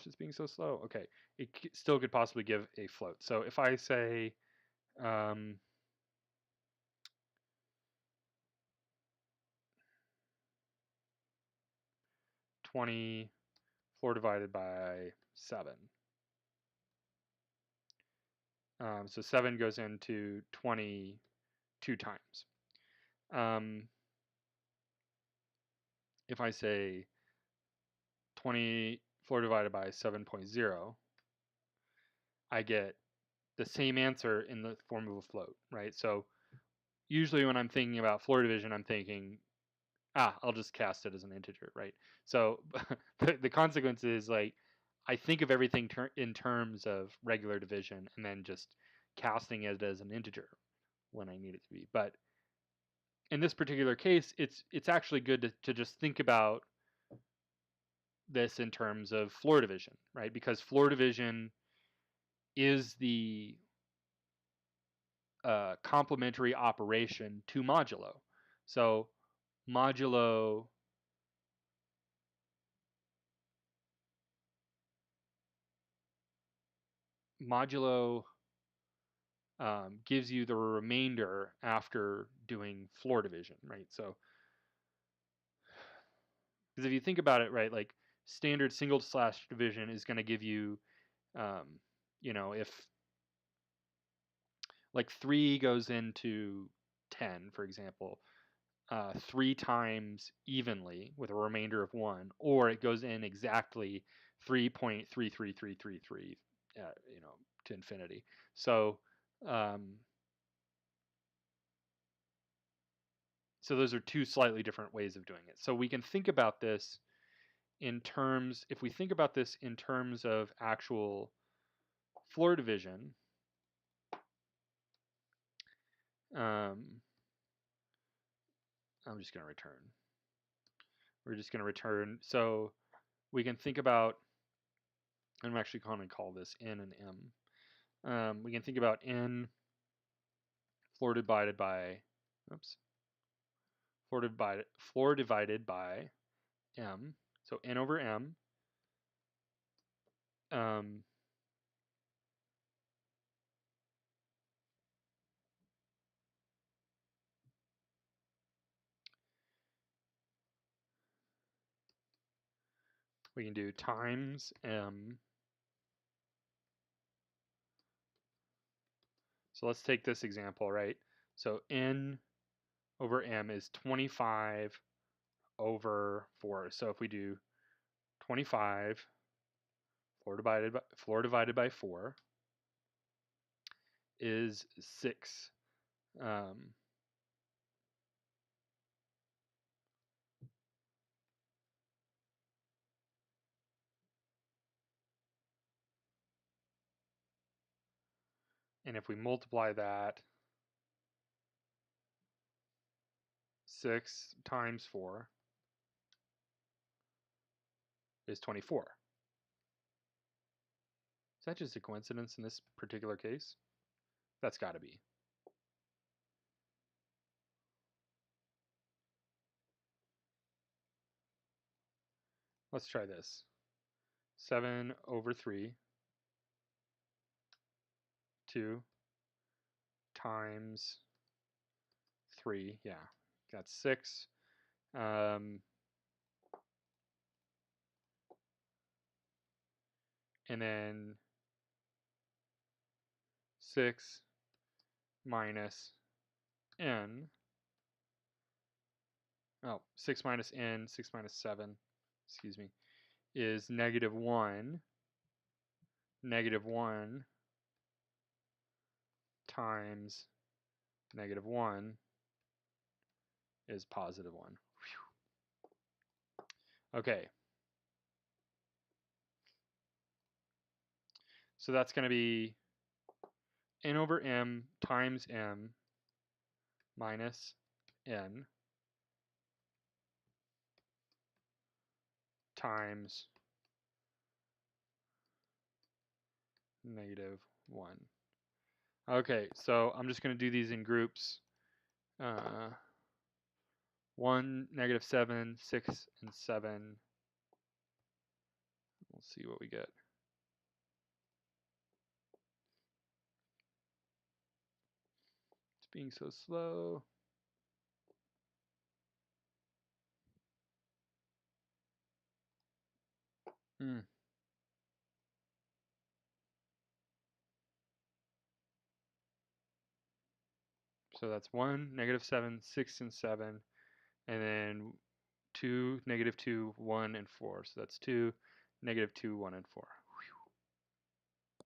it's being so slow. Okay, it still could possibly give a float. So if I say 24 divided by 7. So 7 goes into 20 2 times. If I say 24 divided by 7.0, I get the same answer in the form of a float, right? So usually when I'm thinking about floor division, I'm thinking, I'll just cast it as an integer, right? So the consequence is, like, I think of everything in terms of regular division and then just casting it as an integer when I need it to be. But in this particular case, it's actually good to just think about this in terms of floor division, right? Because floor division is the complementary operation to modulo. So modulo gives you the remainder after doing floor division, right? So, because if you think about it, right, like standard single slash division is going to give you, if like 3 goes into 10, for example, 3 times evenly with a remainder of 1, or it goes in exactly 3.33333, to infinity. So, so those are two slightly different ways of doing it. So we can think about this in terms, if we think about this in terms of actual floor division, I'm just going to return. We're just going to return. So we can think about, I'm actually going to call this n and m. We can think about n floor divided by, floor divided by m. So n over m. We can do times m. So let's take this example, right? So n over m is 25 over 4. So if we do 25 floor divided by 4 is 6. And if we multiply that, 6 times 4 is 24. Is that just a coincidence in this particular case? That's got to be. Let's try this. 7 over 3, 2 times 3, yeah, got 6. And then 6 minus n. 6 minus n, 6 minus 7, excuse me, is negative 1. Negative 1 times negative 1 is positive 1. Whew. Okay. So that's going to be n over m times m minus n times -1. Okay, so I'm just going to do these in groups. 1, -7, 6, and 7. We'll see what we get. It's being so slow. So that's 1, -7, 6, and 7, and then 2, -2, 1, and 4. So that's 2, -2, 1, and 4. Whew.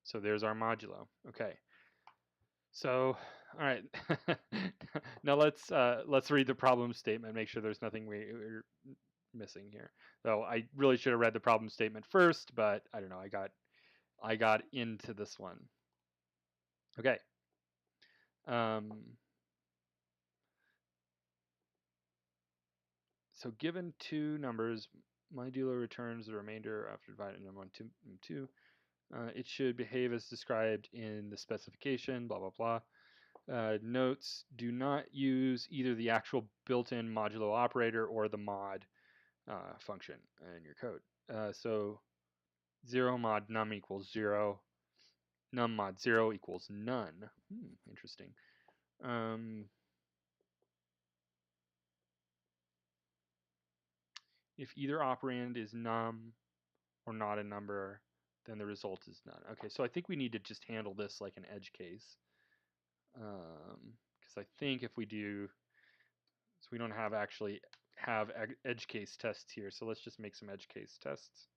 So there's our modulo. Okay. So, all right. Now let's read the problem statement. Make sure there's nothing we're missing here. Though I really should have read the problem statement first, but I don't know. I got into this one. Okay. So given two numbers, modulo returns the remainder after dividing them on 2. It should behave as described in the specification, blah, blah, blah. Notes, do not use either the actual built-in modulo operator or the mod function in your code. So 0 mod num equals 0. Num mod 0 equals none. Interesting. If either operand is num or not a number, then the result is none. Okay, so I think we need to just handle this like an edge case. Because I think if we do, so we don't have edge case tests here, so let's just make some edge case tests.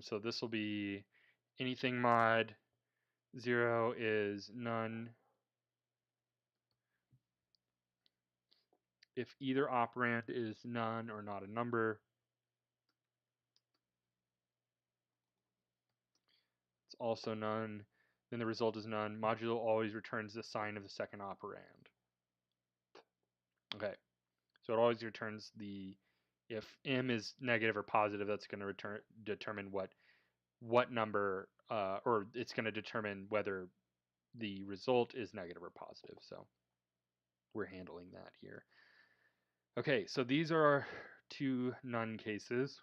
So this will be anything mod 0 is none if either operand is none or not a number. It's also none. Then the result is none. Modulo always returns the sign of the second operand. Okay, so it always returns if m is negative or positive, that's going to determine what number, or it's going to determine whether the result is negative or positive. So we're handling that here. Okay, so these are our two none cases.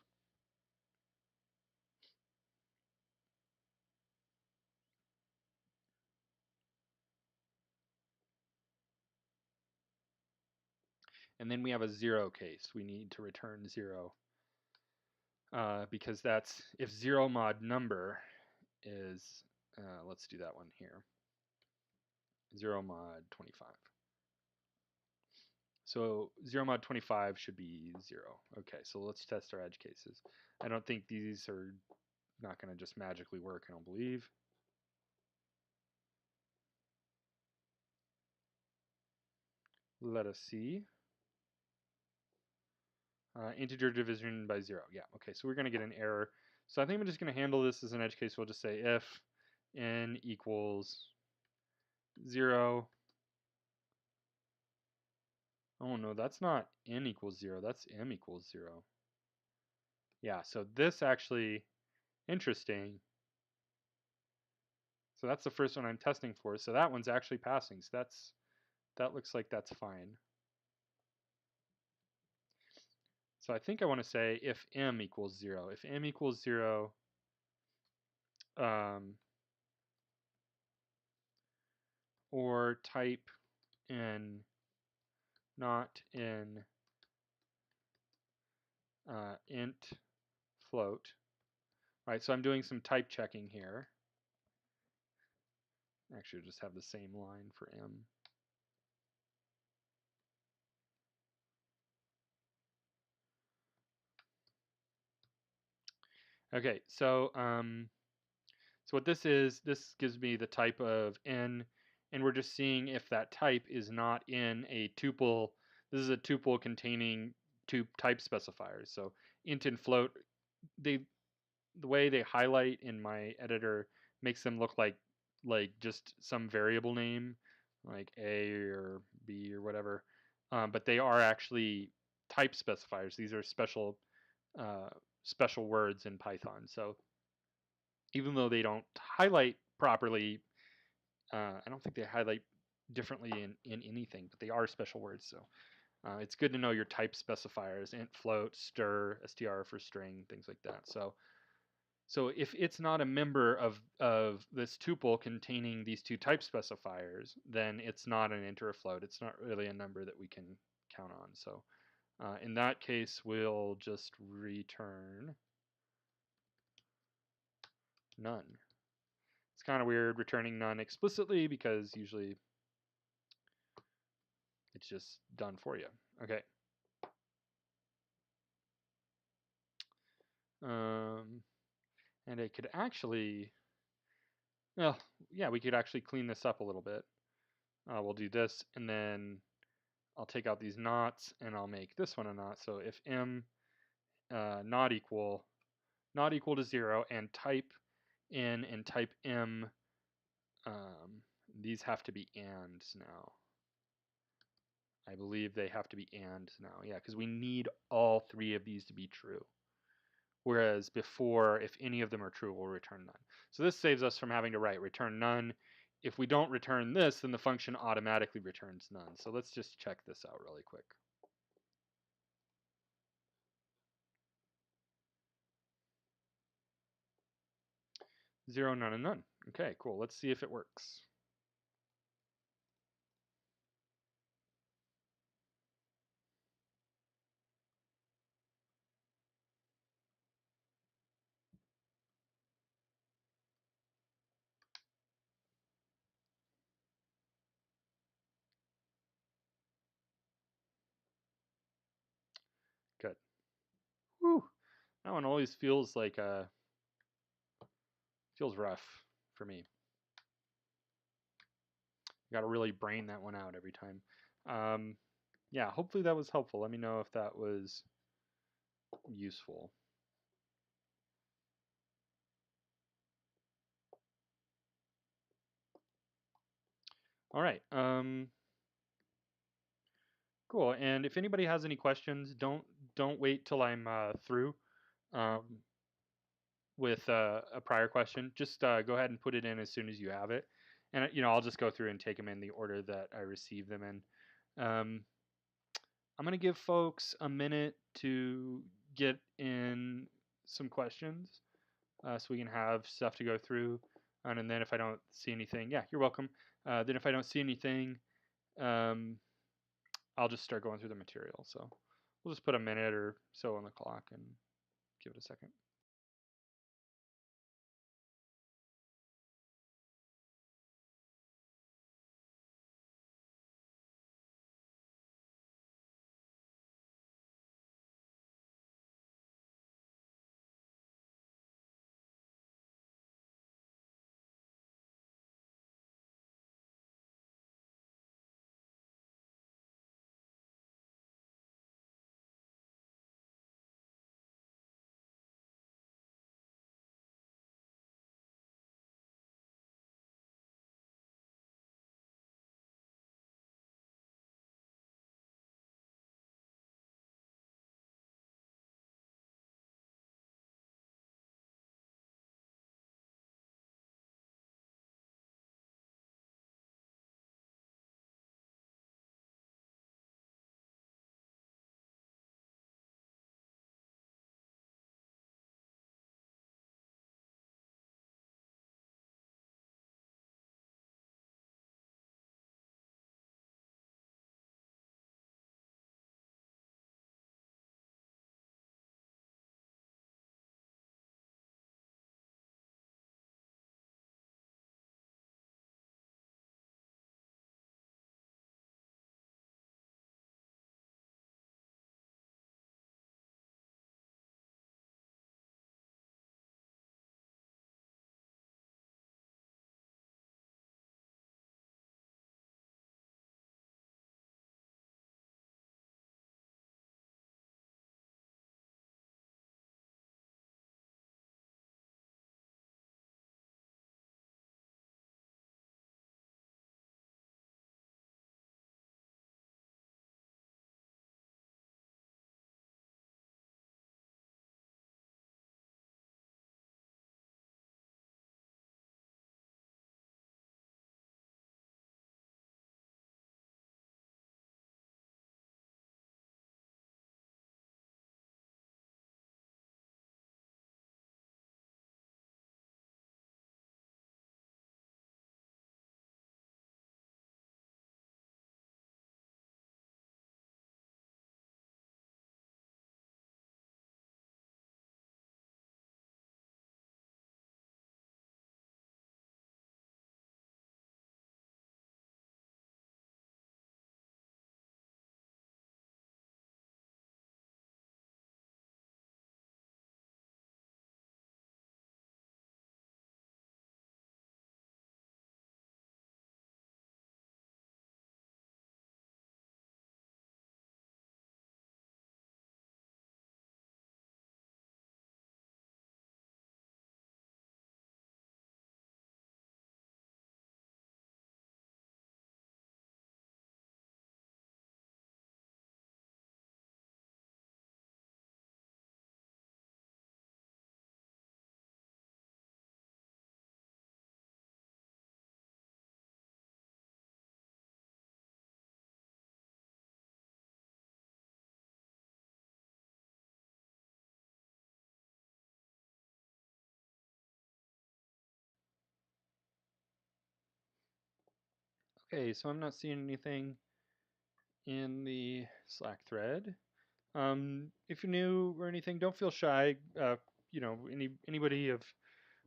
And then we have a 0 case. We need to return 0 because that's if 0 mod number is, let's do that one here, 0 mod 25. So 0 mod 25 should be 0. Okay, so let's test our edge cases. I don't think these are not going to just magically work, I don't believe. Let us see. Integer division by 0. Yeah, okay, so we're going to get an error. So I think I'm just going to handle this as an edge case. We'll just say if n equals 0. Oh no, that's not n equals 0. That's m equals 0. Yeah, so this actually, interesting. So that's the first one I'm testing for. So that one's actually passing. So that looks like that's fine. So I think I want to say if m equals 0. If m equals 0, or type n not in int float. All right, so I'm doing some type checking here. Actually, just have the same line for m. Okay, so what this gives me the type of n, and we're just seeing if that type is not in a tuple. This is a tuple containing two type specifiers. So int and float, the way they highlight in my editor makes them look like just some variable name. like A or B or whatever, but they are actually type specifiers. These are special words in Python. So even though they don't highlight properly, I don't think they highlight differently in anything, but they are special words. So it's good to know your type specifiers: int, float, str for string, things like that. So if it's not a member of this tuple containing these two type specifiers, then it's not an int or a float. It's not really a number that we can count on. So in that case, we'll just return none. It's kind of weird returning none explicitly because usually it's just done for you. Okay. And it could actually, well, yeah, we could actually clean this up a little bit. We'll do this, and then I'll take out these knots, and I'll make this one a knot. So if m not equal to 0, and type n and type m, these have to be ands now. I believe they have to be and now, yeah, because we need all three of these to be true. Whereas before, if any of them are true, we'll return none. So this saves us from having to write return none. If we don't return this, then the function automatically returns none. So let's just check this out really quick. 0, none, and none. Okay, cool. Let's see if it works. Good. Whew. That one always feels like feels rough for me. Got to really brain that one out every time. Yeah, hopefully that was helpful. Let me know if that was useful. All right. Cool. And if anybody has any questions, don't wait till I'm through um, with a prior question. Just go ahead and put it in as soon as you have it, and I'll just go through and take them in the order that I receive them in. I'm gonna give folks a minute to get in some questions, so we can have stuff to go through. And then if I don't see anything, yeah, you're welcome. Then if I don't see anything, I'll just start going through the material. So we'll just put a minute or so on the clock and give it a second. Okay, so I'm not seeing anything in the Slack thread. If you're new or anything, don't feel shy. Anybody of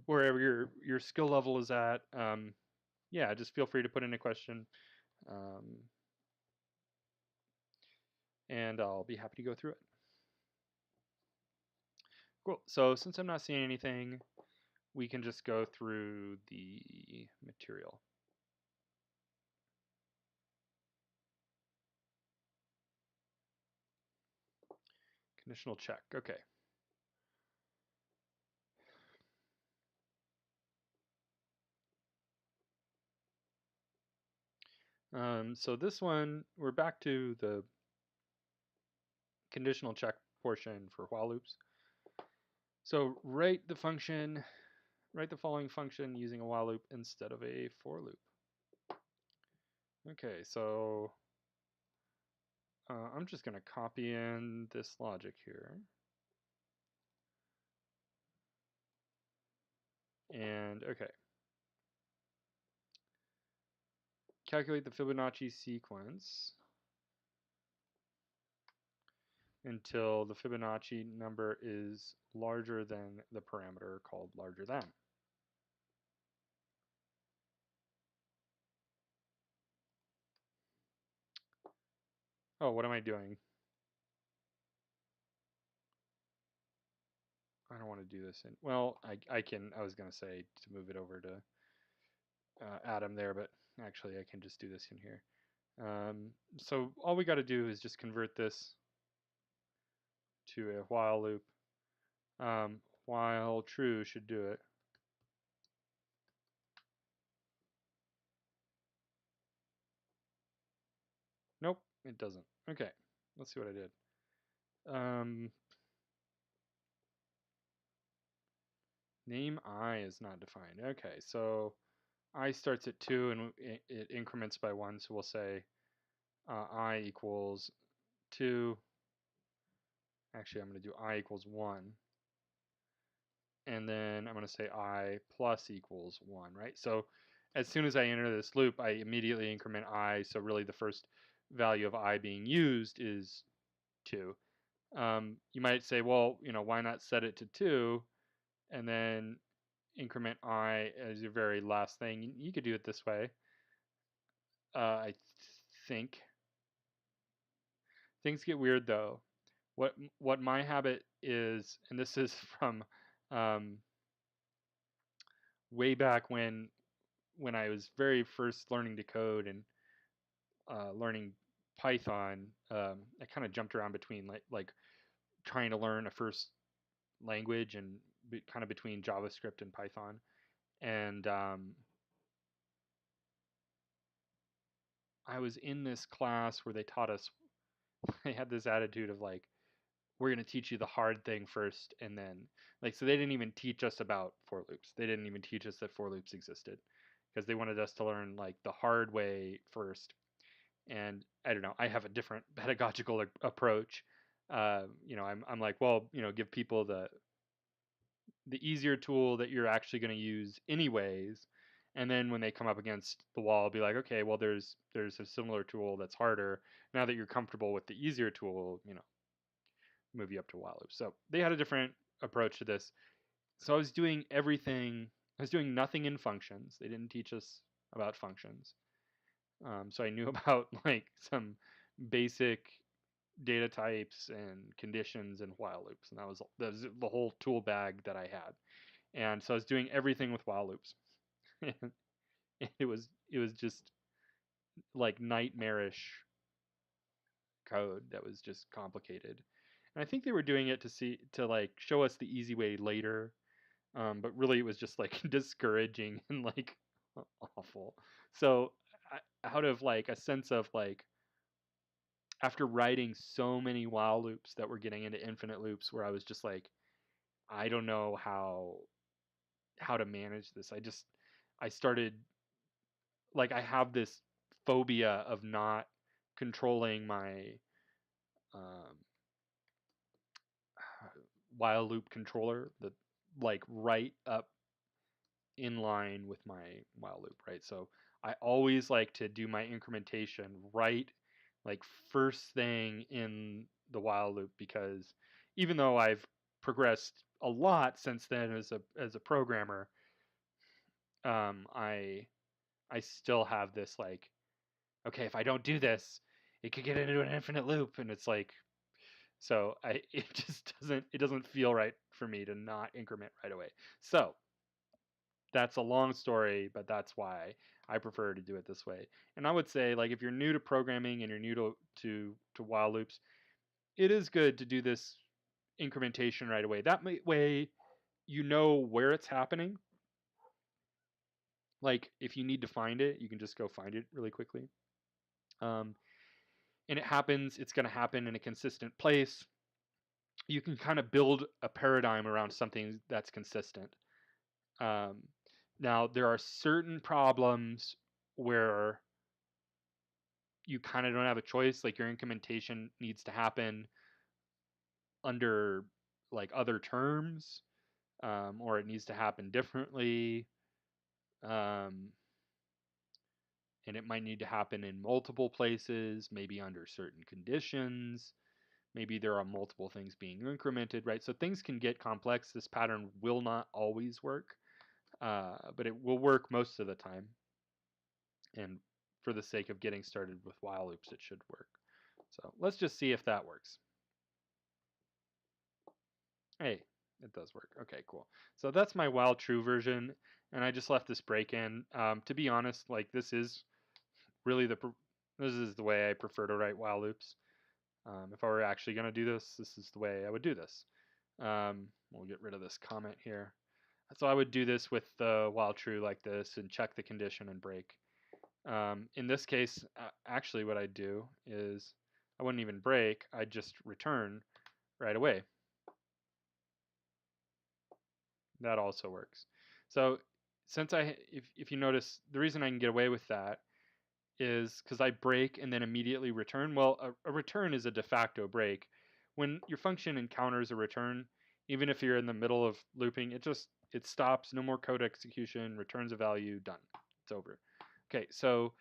wherever your skill level is at, yeah, just feel free to put in a question, um, and I'll be happy to go through it. Cool. So since I'm not seeing anything, we can just go through the material. Conditional check. Okay. So this one, we're back to the conditional check portion for while loops. So write the following function using a while loop instead of a for loop. Okay, so I'm just going to copy in this logic here. And okay. Calculate the Fibonacci sequence until the Fibonacci number is larger than the parameter called larger than. Oh, what am I doing? I don't want to do this in, well, I can, I was going to say to move it over to Adam there, but actually I can just do this in here. So all we got to do is just convert this to a while loop. While true should do it. Nope, it doesn't. Okay, let's see what I did. Name I is not defined. Okay, so I starts at 2 and it increments by 1, so we'll say I equals 2. Actually, I'm going to do I equals 1. And then I'm going to say I plus equals 1, right? So as soon as I enter this loop, I immediately increment I, so really the first value of I being used is 2. You might say, well, why not set it to 2 and then increment I as your very last thing? You could do it this way. I think things get weird though. What my habit is, and this is from way back when I was very first learning to code and learning Python. I kind of jumped around between like trying to learn a first language and kind of between JavaScript and Python. And I was in this class where they taught us, they had this attitude of like, we're going to teach you the hard thing first. And then, like, so they didn't even teach us about for loops. They didn't even teach us that for loops existed because they wanted us to learn like the hard way first. And I don't know, I have a different pedagogical approach. I'm like, well, give people the easier tool that you're actually going to use anyways, and then when they come up against the wall, I'll be like, okay, well, there's a similar tool that's harder. Now that you're comfortable with the easier tool, move you up to while loop. So they had a different approach to this. So I was doing everything. I was doing nothing in functions. They didn't teach us about functions. So I knew about like some basic data types and conditions and while loops, and that was the whole tool bag that I had. And so I was doing everything with while loops. And it was just like nightmarish code that was just complicated. And I think they were doing it to like show us the easy way later, but really it was just like discouraging and like awful. So out of like a sense of like, after writing so many while loops that were getting into infinite loops, where I was just like, I don't know how to manage this. I started, like, I have this phobia of not controlling my um, while loop controller, that like right up in line with my while loop, right? So I always like to do my incrementation right, like first thing in the while loop, because even though I've progressed a lot since then as a programmer, I still have this like, okay, if I don't do this, it could get into an infinite loop, and it's like, so it just doesn't feel right for me to not increment right away. So that's a long story, but that's why I prefer to do it this way. And I would say, like, if you're new to programming and you're new to while loops, it is good to do this incrementation right away. That way you know where it's happening. Like, if you need to find it, you can just go find it really quickly. And it's going to happen in a consistent place. You can kind of build a paradigm around something that's consistent. Now, there are certain problems where you kind of don't have a choice. Like, your implementation needs to happen under like other terms, or it needs to happen differently, and it might need to happen in multiple places, maybe under certain conditions. Maybe there are multiple things being incremented, right? So things can get complex. This pattern will not always work, but it will work most of the time. And for the sake of getting started with while loops, it should work. So let's just see if that works. Hey, it does work. Okay, cool. So that's my while true version, and I just left this break in. To be honest, like this is really this is the way I prefer to write while loops. If I were actually going to do this, this is the way I would do this. We'll get rid of this comment here. So I would do this with the while true like this and check the condition and break. In this case, actually what I'd do is I wouldn't even break, I'd just return right away. That also works. So since if you notice, the reason I can get away with that is because I break and then immediately return. Well, a return is a de facto break. When your function encounters a return, even if you're in the middle of looping, it stops, no more code execution, returns a value, done. It's over. Okay, so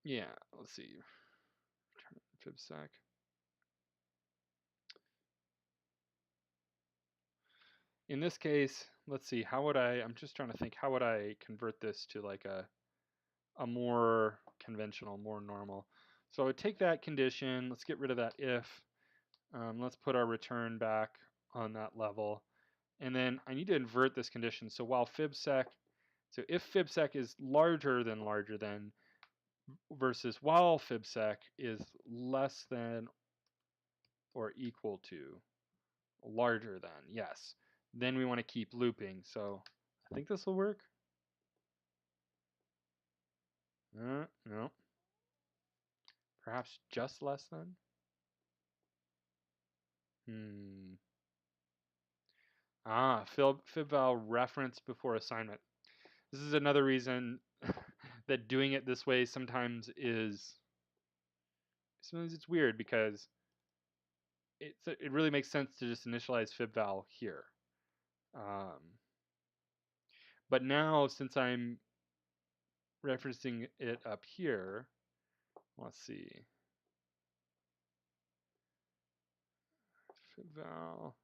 yeah, let's see. Return fibsec. In this case, let's see, I'm just trying to think, how would I convert this to like a more conventional, more normal? So I would take that condition, let's get rid of that if, let's put our return back on that level. And then I need to invert this condition. So while fibsec, so if fibsec is larger than versus while fibsec is less than or equal to larger than, yes. Then we want to keep looping. So I think this will work. No. Perhaps just less than? Fib-val reference before assignment. This is another reason that doing it this way sometimes it's weird, because it really makes sense to just initialize fib-val here. But now, since I'm referencing it up here, let's see. Fib-val.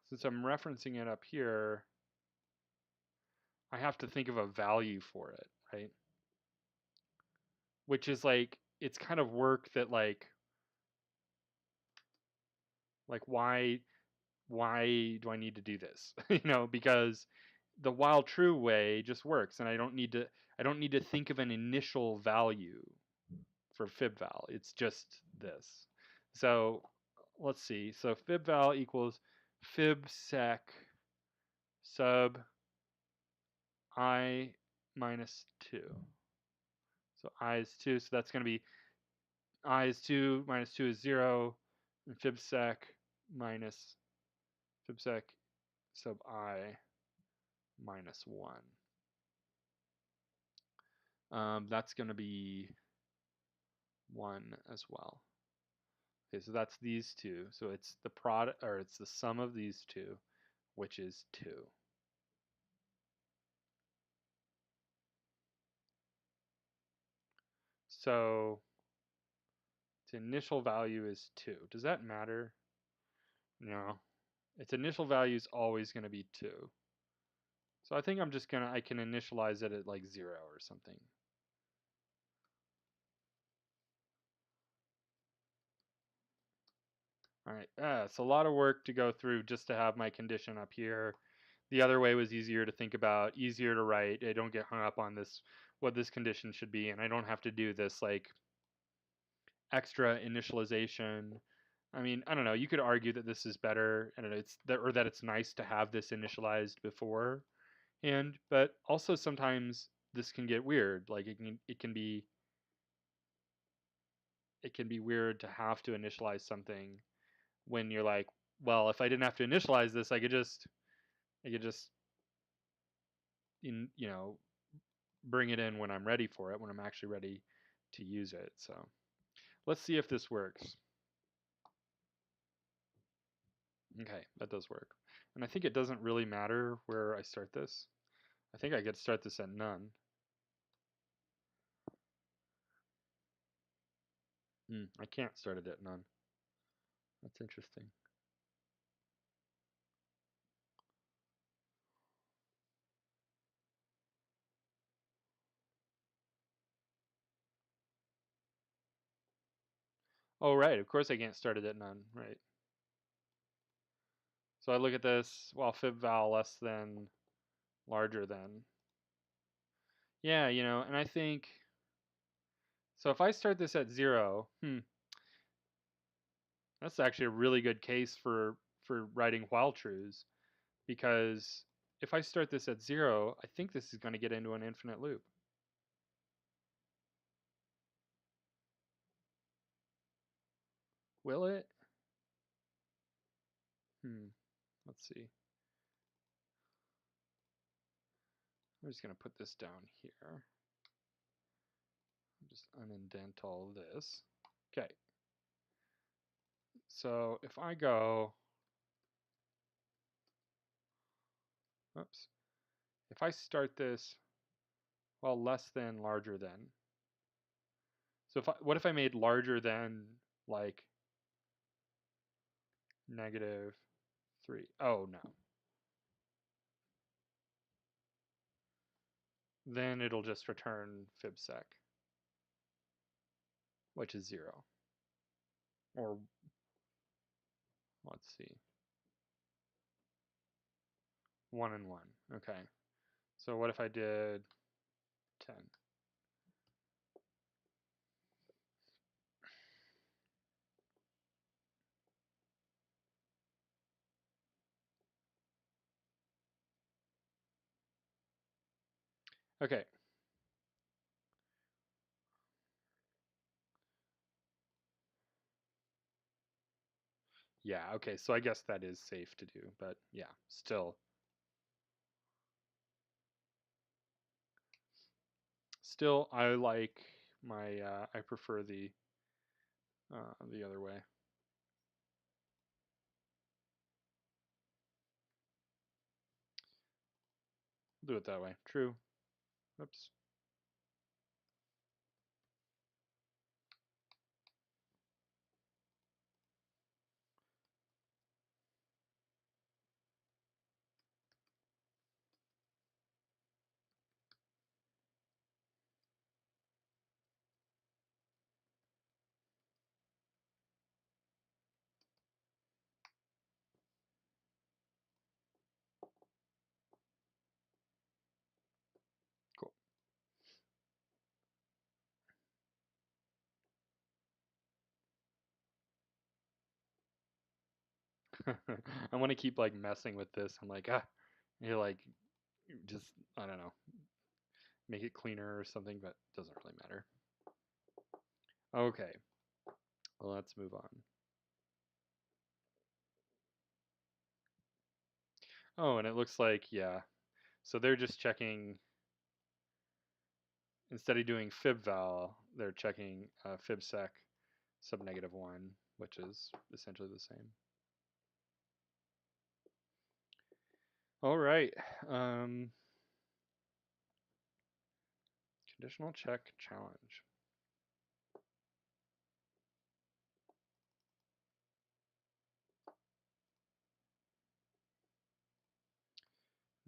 Since I'm referencing it up here, I have to think of a value for it, right? Which is like, it's kind of work that like why do I need to do this? Because the while true way just works, and I don't need to think of an initial value for fib-val. It's just this. So let's see. So fib-val equals fibsec sub I minus 2. So I is 2, so that's going to be I is 2 minus 2 is 0, and fibsec sub I minus 1. That's going to be 1 as well. Okay, so that's these two. So it's the product, or it's the sum of these two, which is 2. So its initial value is 2. Does that matter? No. Its initial value is always going to be 2. So I think I can initialize it at like 0 or something. All right, it's a lot of work to go through just to have my condition up here. The other way was easier to think about, easier to write. I don't get hung up on this, what this condition should be, and I don't have to do this like extra initialization. I mean, I don't know. You could argue that this is better, and or that it's nice to have this initialized before, but also sometimes this can get weird. Like it can be weird to have to initialize something when you're like, well, if I didn't have to initialize this, I could just bring it in when I'm ready for it, when I'm actually ready to use it. So let's see if this works. Okay, that does work. And I think it doesn't really matter where I start this. I think I could start this at none. I can't start it at none. That's interesting. Oh, right. Of course I can't start it at none. Right. So I look at this, well, fib val less than, larger than. Yeah, and I think, so if I start this at 0, that's actually a really good case for writing while trues, because if I start this at 0, I think this is going to get into an infinite loop. Will it? Let's see. I'm just going to put this down here. Just unindent all this. Okay. So if I go, oops, if I start this, well, less than, larger than. So what if I made larger than like -3? Oh no. Then it'll just return fibsec, which is 0. Or let's see, 1 and 1. Okay. So what if I did 10? Okay. Yeah, okay, so I guess that is safe to do, but yeah, still I like my I prefer the other way. Do it that way. True. Oops. Cool. I want to keep like messing with this. I'm like, you're like, just, I don't know, make it cleaner or something, but it doesn't really matter. Okay, well, let's move on. Oh, and it looks like, yeah, so they're just checking, instead of doing fib val, they're checking fibsec sub -1. which is essentially the same. All right. Conditional check challenge.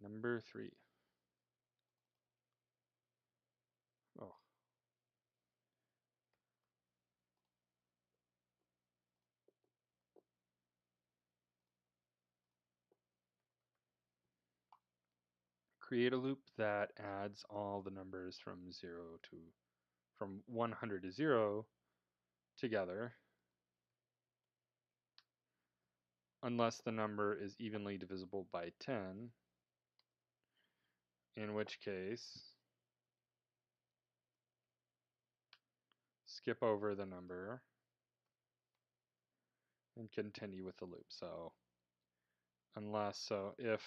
Number 3. Oh. Create a loop that adds all the numbers from 100 to 0 together unless the number is evenly divisible by 10, in which case skip over the number and continue with the loop. So if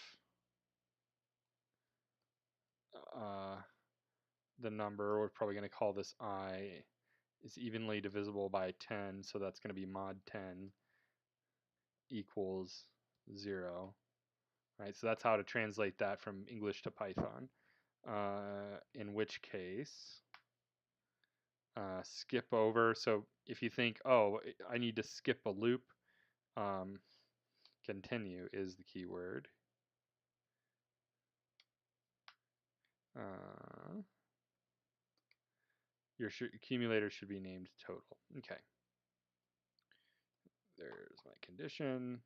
the number, we're probably going to call this I, is evenly divisible by 10, so that's going to be mod 10 equals 0. Right, so that's how to translate that from English to Python. In which case, skip over. So if you think, oh, I need to skip a loop, continue is the keyword. Your accumulator should be named total. Okay. There's my condition.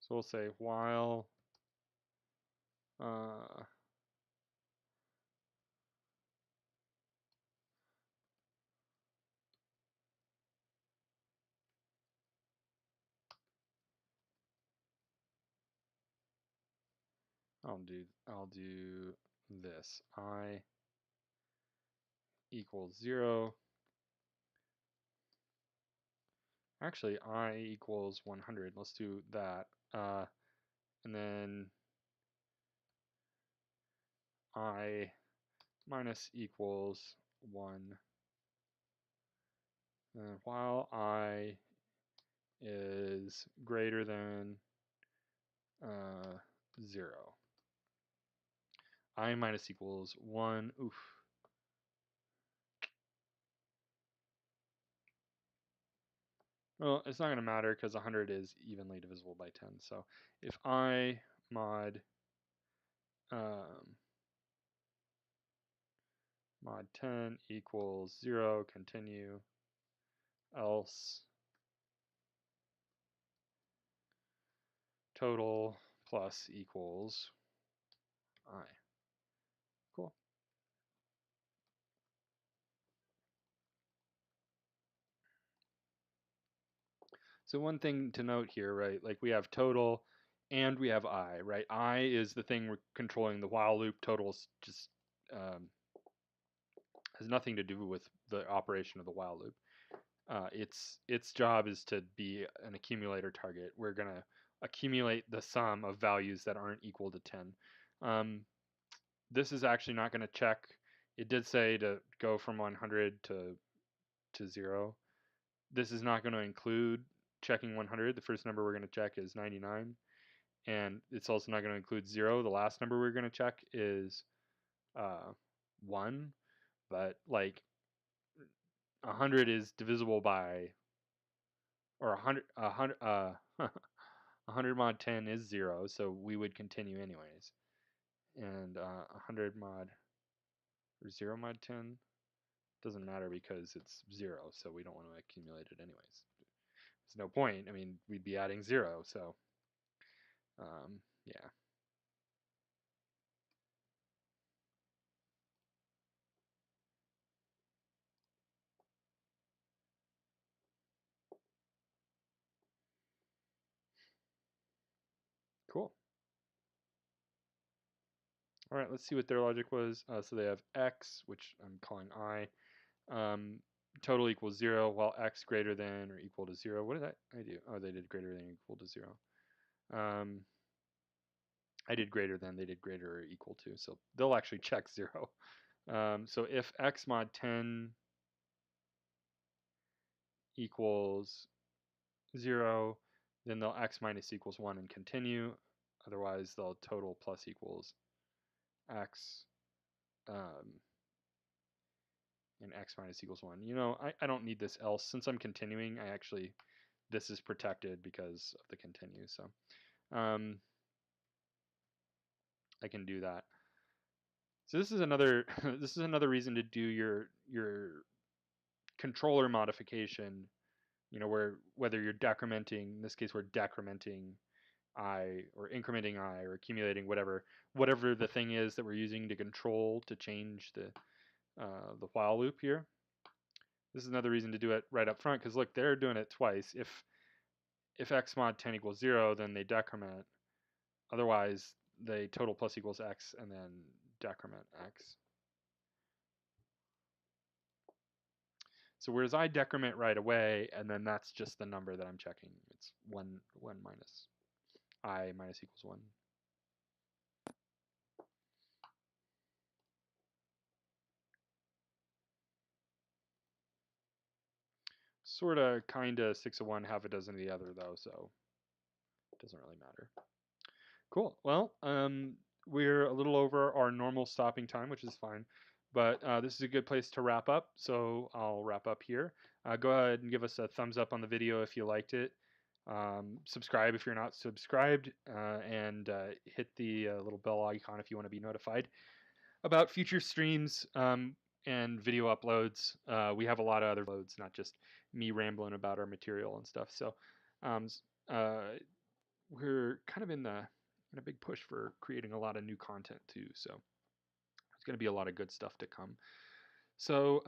So we'll say while I'll do this. I equals 0. Actually, I equals 100. Let's do that. And then I minus equals 1. And while I is greater than 0. I minus equals 1. Oof. Well, it's not going to matter because 100 is evenly divisible by 10. So if I mod 10 equals 0, continue, else total plus equals I. Cool. So one thing to note here, right, like we have total and we have I, right? I is the thing we're controlling the while loop. Total's just has nothing to do with the operation of the while loop. Its job is to be an accumulator target. We're going to accumulate the sum of values that aren't equal to 10. This is actually not going to check. It did say to go from 100 to 0. This is not going to include checking 100. The first number we're going to check is 99. And it's also not going to include 0. The last number we're going to check is 1. But like 100 is divisible by, or 100 mod 10 is 0, so we would continue anyways. And 100 mod, or 0 mod 10 doesn't matter because it's 0, so we don't want to accumulate it anyways. There's no point. I mean, we'd be adding 0, so yeah. Cool. All right, let's see what their logic was. So they have x, which I'm calling I, total equals 0, while x greater than or equal to 0. What did I do? Oh, they did greater than or equal to 0. I did greater than, they did greater or equal to, so they'll actually check 0. So if x mod 10 equals 0, then they'll x minus equals 1 and continue. Otherwise, they'll total plus equals x, and x minus equals 1. You know, I don't need this else. Since I'm continuing, this is protected because of the continue. So I can do that. So this is another reason to do your controller modification. You know, whether you're decrementing, in this case we're decrementing I or incrementing I or accumulating whatever the thing is that we're using to control to change the while loop here. This is another reason to do it right up front, because look, they're doing it twice. If x mod 10 equals 0, then they decrement. Otherwise, they total plus equals x and then decrement x. So whereas I decrement right away, and then that's just the number that I'm checking. It's 1 minus I minus equals 1. Sort of, kind of 6 of one, half a dozen of the other, though, so it doesn't really matter. Cool. Well, we're a little over our normal stopping time, which is fine. But this is a good place to wrap up, so I'll wrap up here. Go ahead and give us a thumbs up on the video if you liked it. Subscribe if you're not subscribed, and hit the little bell icon if you want to be notified about future streams and video uploads. We have a lot of other uploads, not just me rambling about our material and stuff. So we're kind of in a big push for creating a lot of new content too. So there's going to be a lot of good stuff to come. So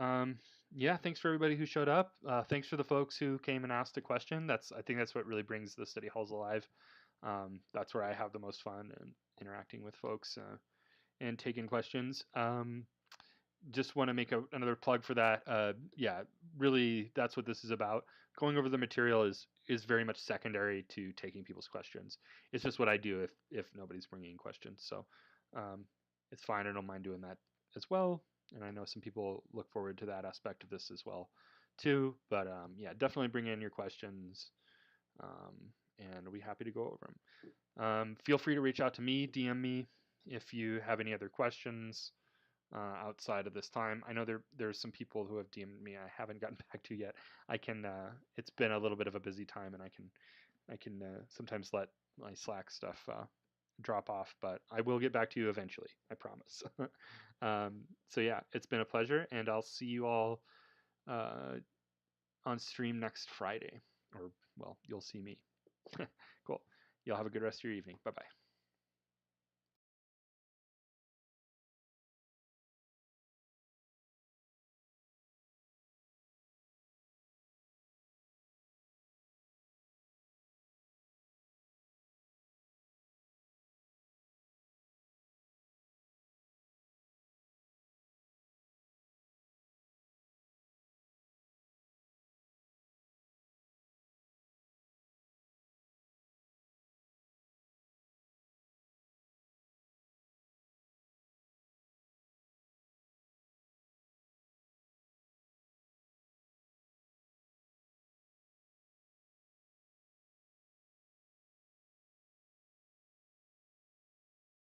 yeah, thanks for everybody who showed up. Thanks for the folks who came and asked a question. I think that's what really brings the study halls alive. That's where I have the most fun and interacting with folks and taking questions. Just want to make another plug for that. Yeah, really, that's what this is about. Going over the material is very much secondary to taking people's questions. It's just what I do if nobody's bringing questions. So it's fine. I don't mind doing that as well. And I know some people look forward to that aspect of this as well, too. But yeah, definitely bring in your questions, and I'll be happy to go over them. Feel free to reach out to me, DM me if you have any other questions. Outside of this time, I know there's some people who have DM'd me I haven't gotten back to yet. I can. It's been a little bit of a busy time, and I can sometimes let my Slack stuff drop off, but I will get back to you eventually. I promise. So yeah, it's been a pleasure, and I'll see you all on stream next Friday, or well, you'll see me. Cool. Y'all have a good rest of your evening. Bye bye.